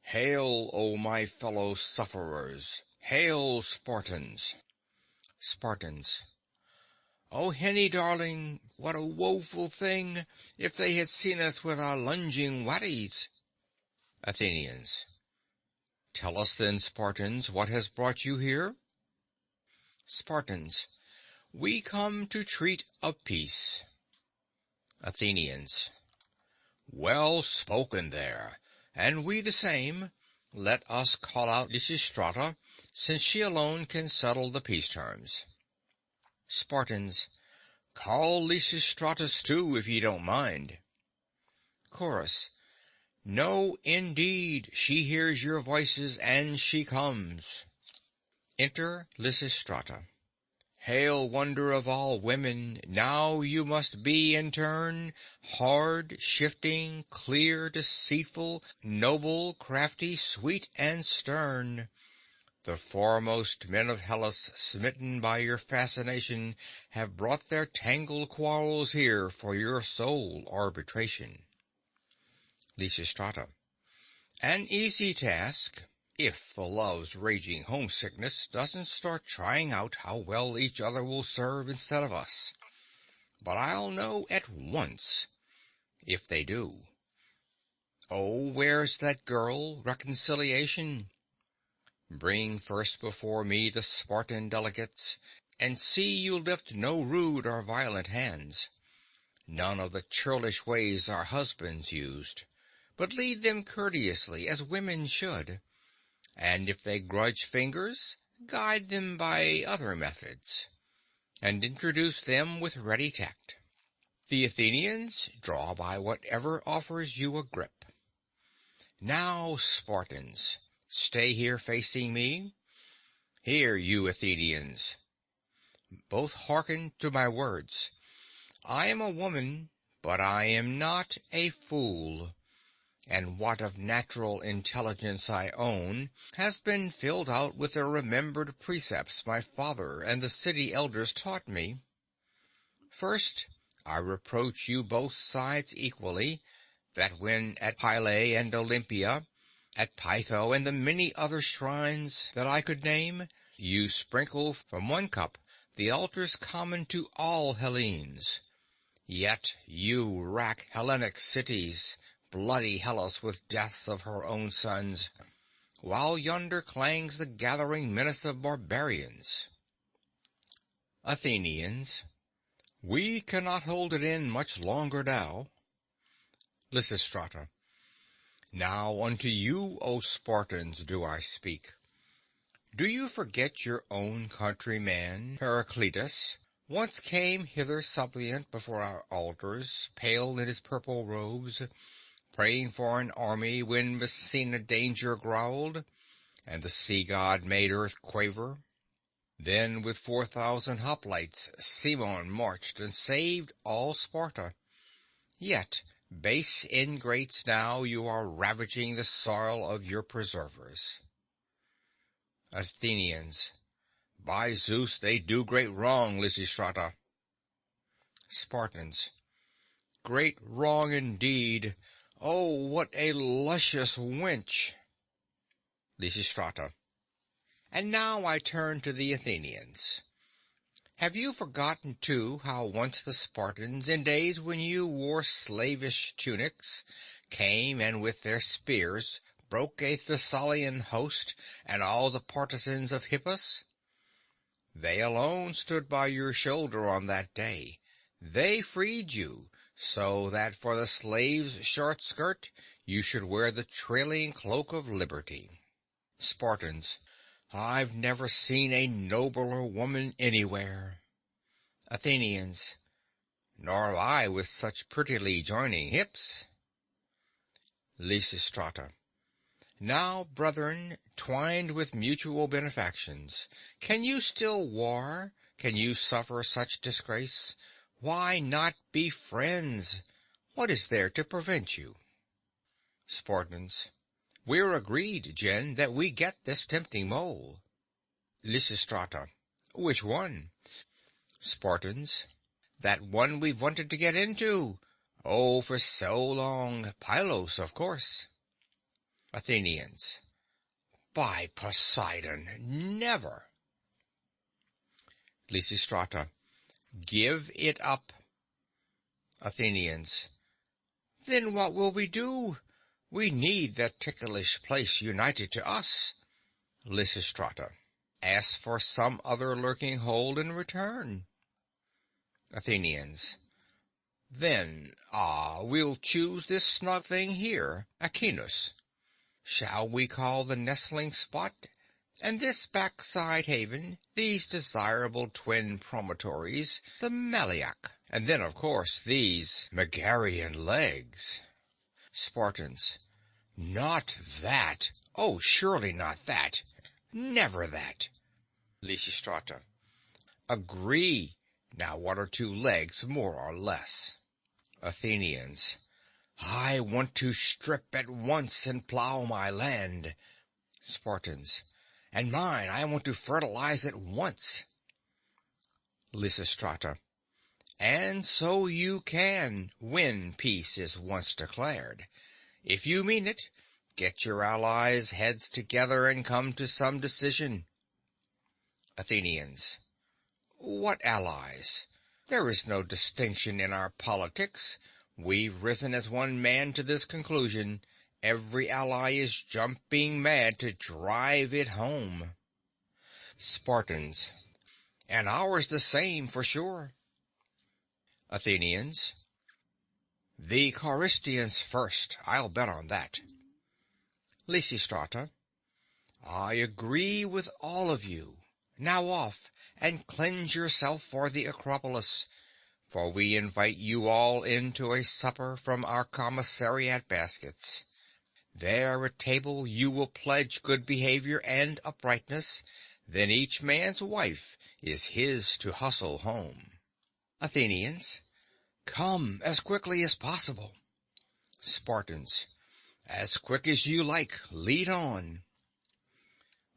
Hail, O my fellow sufferers! Hail, Spartans! Spartans. O Henny, darling, what a woeful thing, if they had seen us with our lunging waddies! Athenians. Tell us then, Spartans, what has brought you here? Spartans. We come to treat of peace. Athenians. Well spoken there, and we the same. Let us call out Lysistrata, since she alone can settle the peace terms. Spartans. Call Lysistratus too, if ye don't mind. Chorus. No, indeed, she hears your voices, and she comes. Enter Lysistrata. Hail, wonder of all women, now you must be in turn hard, shifting, clear, deceitful, noble, crafty, sweet, and stern. The foremost men of Hellas, smitten by your fascination, have brought their tangled quarrels here for your sole arbitration. Lysistrata. An easy task, if the love's raging homesickness doesn't start trying out how well each other will serve instead of us. But I'll know at once if they do. Oh, where's that girl, Reconciliation? Bring first before me the Spartan delegates, and see you lift no rude or violent hands. None of the churlish ways our husbands used, but lead them courteously as women should. And if they grudge fingers, guide them by other methods, and introduce them with ready tact. The Athenians draw by whatever offers you a grip. Now, Spartans, stay here facing me. Here, you Athenians, both hearken to my words. I am a woman, but I am not a fool. And what of natural intelligence I own has been filled out with the remembered precepts my father and the city elders taught me. First, I reproach you both sides equally, that when at Pylae and Olympia, at Pytho and the many other shrines that I could name, you sprinkle from one cup the altars common to all Hellenes. Yet you rack Hellenic cities, bloody Hellas with deaths of her own sons, while yonder clangs the gathering menace of barbarians. Athenians. We cannot hold it in much longer now. Lysistrata. Now unto you, O Spartans, do I speak. Do you forget your own countryman, Heracleitus, once came hither suppliant before our altars, pale in his purple robes, praying for an army when Messina danger growled, and the sea-god made earth quaver? Then with 4,000 hoplites Cimon marched and saved all Sparta. Yet, base ingrates, now you are ravaging the soil of your preservers. Athenians. By Zeus, they do great wrong, Lysistrata. Spartans. Great wrong indeed. Oh, what a luscious wench! Lysistrata. And now I turn to the Athenians. Have you forgotten, too, how once the Spartans, in days when you wore slavish tunics, came and with their spears broke a Thessalian host and all the partisans of Hippus? They alone stood by your shoulder on that day. They freed you, so that for the slave's short skirt you should wear the trailing cloak of liberty. Spartans. I've never seen a nobler woman anywhere. Athenians. Nor I with such prettily joining hips. Lysistrata. Now, brethren, twined with mutual benefactions, can you still war? Can you suffer such disgrace? Why not be friends? What is there to prevent you? Spartans. We're agreed, Jen, that we get this tempting mole. Lysistrata. Which one? Spartans. That one we've wanted to get into. Oh, for so long. Pylos, of course. Athenians. By Poseidon, never. Lysistrata. Give it up. Athenians. Then what will we do? We need that ticklish place united to us. Lysistrata. Ask for some other lurking hold in return. Athenians. Then, we'll choose this snug thing here, Achenos. Shall we call the nestling spot, and this backside haven, these desirable twin promontories, the Malaic, and then, of course, these Megarian legs? Spartans. Not that. Oh, surely not that. Never that. Lysistrata. Agree. Now 1 or 2 legs, more or less. Athenians. I want to strip at once and plow my land. Spartans. And mine, I want to fertilize at once. Lysistrata. And so you can, when peace is once declared. If you mean it, get your allies' heads together and come to some decision. Athenians. What allies? There is no distinction in our politics. We've risen as one man to this conclusion. Every ally is jumping mad to drive it home. Spartans. And ours the same, for sure. Athenians. The Charistians first, I'll bet on that. Lysistrata. I agree with all of you. Now off, and cleanse yourself for the Acropolis, for we invite you all into a supper from our commissariat baskets. There at table you will pledge good behavior and uprightness, then each man's wife is his to hustle home. Athenians. Come as quickly as possible. Spartans. As quick as you like. Lead on.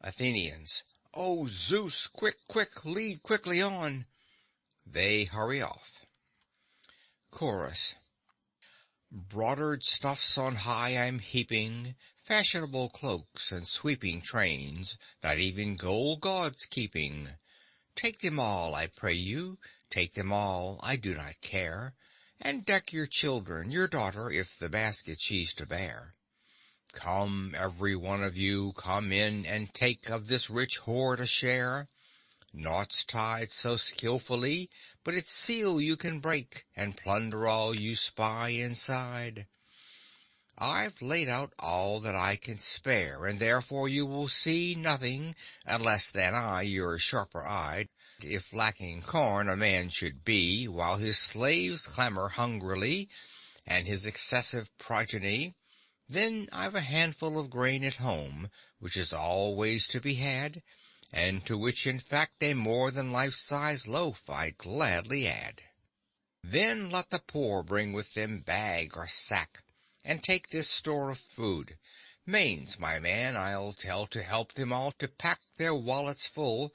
Athenians. Oh, Zeus, quick, quick, lead quickly on. They hurry off. Chorus. Broidered stuffs on high I'm heaping, fashionable cloaks and sweeping trains, not even gold gods keeping. Take them all, I pray you, take them all, I do not care, and deck your children, your daughter, if the basket she's to bear. Come, every one of you, come in and take of this rich hoard a share. Naught's tied so skillfully, but its seal you can break, and plunder all you spy inside. I've laid out all that I can spare, and therefore you will see nothing, unless than I, your sharper-eyed. If lacking corn a man should be, while his slaves clamor hungrily, and his excessive progeny, then I've a handful of grain at home, which is always to be had, and to which in fact a more than life-size loaf I'd gladly add. Then let the poor bring with them bag or sack, and take this store of food. Manes, my man, I'll tell to help them all to pack their wallets full,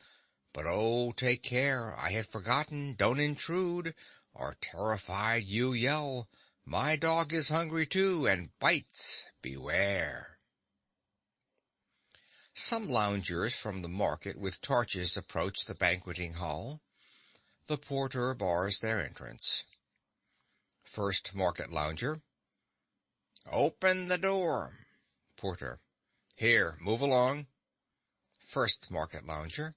but oh, take care, I had forgotten, don't intrude, or terrified you yell. My dog is hungry too, and bites. Beware. Some loungers from the market with torches approach the banqueting hall. The porter bars their entrance. First market lounger. Open the door. Porter. Here, move along. First market lounger.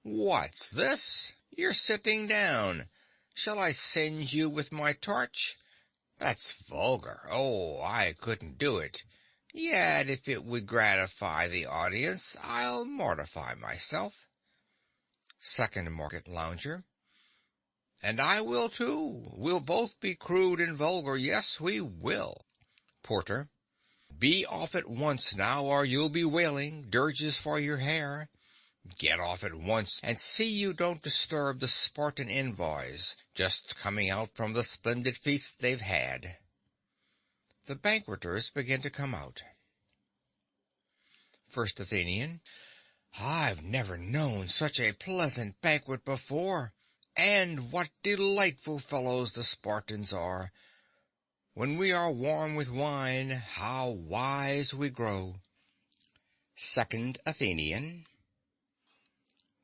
What's this? You're sitting down. Shall I singe you with my torch? That's vulgar. Oh, I couldn't do it. Yet if it would gratify the audience, I'll mortify myself. Second market lounger. And I will too. We'll both be crude and vulgar. Yes, we will. Porter. Be off at once now, or you'll be wailing dirges for your hair. Get off at once, and see you don't disturb the Spartan envoys, just coming out from the splendid feast they've had. The banqueters begin to come out. First Athenian. I've never known such a pleasant banquet before, and what delightful fellows the Spartans are. When we are warm with wine, how wise we grow. Second Athenian.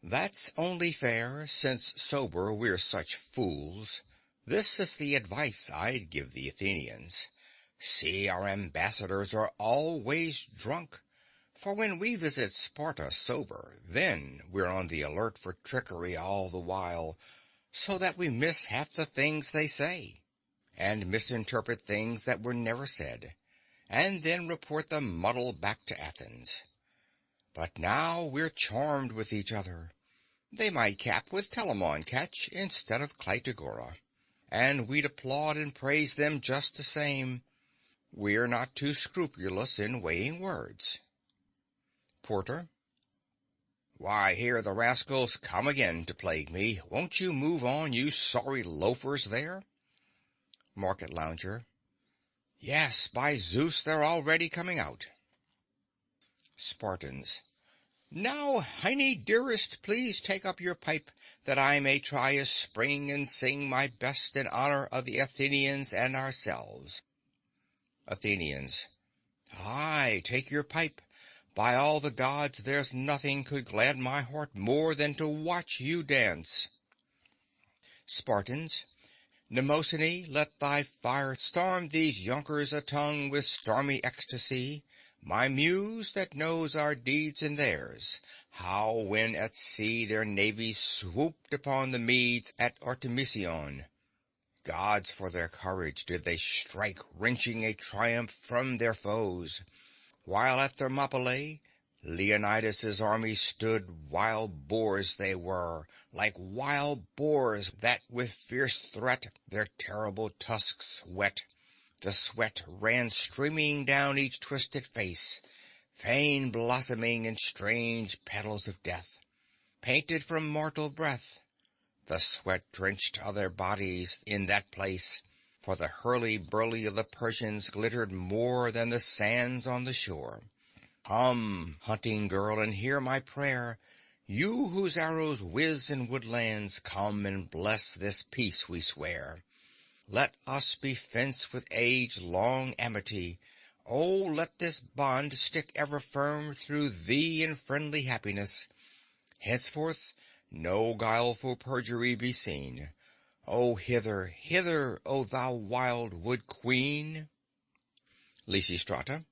That's only fair, since sober we're such fools. This is the advice I'd give the Athenians. See, our ambassadors are always drunk, for when we visit Sparta sober, then we're on the alert for trickery all the while, so that we miss half the things they say, and misinterpret things that were never said, and then report the muddle back to Athens. But now we're charmed with each other. They might cap with Telamon catch instead of Clytagora, and we'd applaud and praise them just the same. We're not too scrupulous in weighing words. Porter. Why, here the rascals come again to plague me. Won't you move on, you sorry loafers there? Market lounger. Yes, by Zeus, they're already coming out. Spartans. Now, Heine, dearest, please take up your pipe, that I may try a spring and sing my best in honor of the Athenians and ourselves. Athenians. Aye, take your pipe. By all the gods, there's nothing could glad my heart more than to watch you dance. Spartans. Mnemosyne, let thy fire storm these yonkers a tongue with stormy ecstasy. My muse that knows our deeds and theirs, how when at sea their navies swooped upon the Medes at Artemision. Gods for their courage did they strike, wrenching a triumph from their foes. While at Thermopylae, Leonidas's army stood, wild boars they were, like wild boars that with fierce threat their terrible tusks whet. The sweat ran streaming down each twisted face, fain blossoming in strange petals of death, painted from mortal breath. The sweat drenched other bodies in that place, for the hurly-burly of the Persians glittered more than the sands on the shore. Come, hunting girl, and hear my prayer. You whose arrows whiz in woodlands, come and bless this peace we swear. Let us be fenced with age-long amity. Oh, let this bond stick ever firm through thee in friendly happiness. Henceforth no guileful perjury be seen. Oh, hither, hither, O thou wild wood queen! Lysistrata.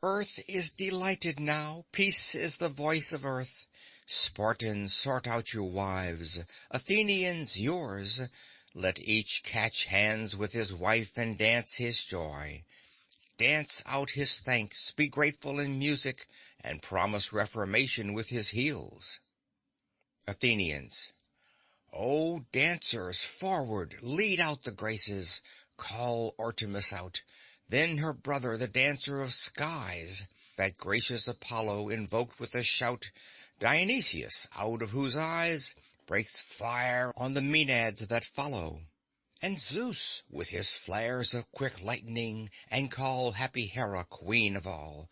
Earth is delighted now, peace is the voice of earth. Spartans, sort out your wives, Athenians, yours. Let each catch hands with his wife and dance his joy. Dance out his thanks, be grateful in music, and promise reformation with his heels. Athenians. O dancers, forward, lead out the graces, call Artemis out, then her brother, the dancer of skies, that gracious Apollo invoked with a shout, Dionysius, out of whose eyes breaks fire on the Maenads that follow, and Zeus with his flares of quick lightning, and call happy Hera queen of all,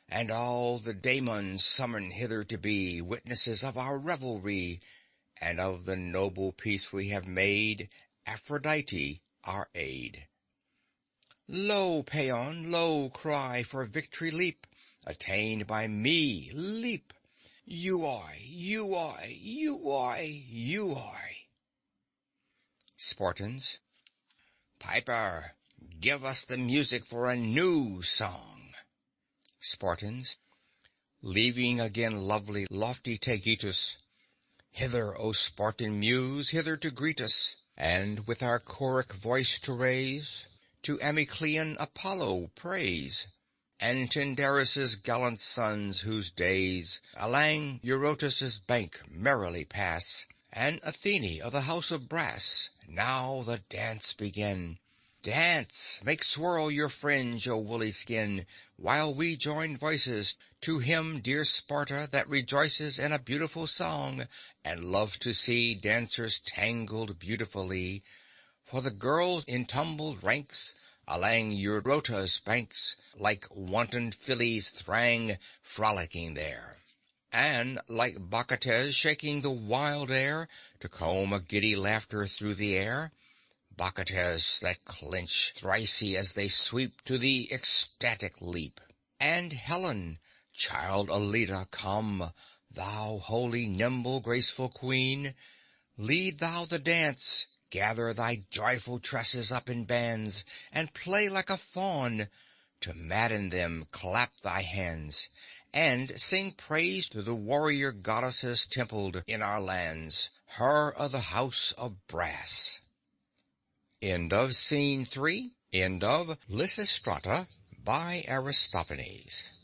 and all the daemons summon hither to be witnesses of our revelry, and of the noble peace we have made. Aphrodite, our aid. Lo, Paeon, lo, cry for victory leap, attained by me, leap. Uoi, uoi, uoi, uoi. Spartans. Piper, give us the music for a new song. Spartans. Leaving again lovely, lofty Taygetus. Hither, O Spartan muse, hither to greet us, and with our choric voice to raise, to Amyclean Apollo praise, and Tyndarus' gallant sons whose days along Eurotas' bank merrily pass, and Athene of the house of brass. Now the dance begin. Dance, make swirl your fringe, O woolly skin, while we join voices to hymn dear Sparta that rejoices in a beautiful song, and love to see dancers tangled beautifully. For the girls in tumbled ranks along Eurota's banks, like wanton fillies thrang, frolicking there. And like Bacchantes shaking the wild air to comb a giddy laughter through the air, Bacchantes that clench thrice as they sweep to the ecstatic leap. And Helen, child Alida, come, thou holy, nimble, graceful queen, lead thou the dance, gather thy joyful tresses up in bands, and play like a fawn. To madden them, clap thy hands, and sing praise to the warrior goddesses templed in our lands, her of the house of brass. End of Scene 3. End of Lysistrata by Aristophanes.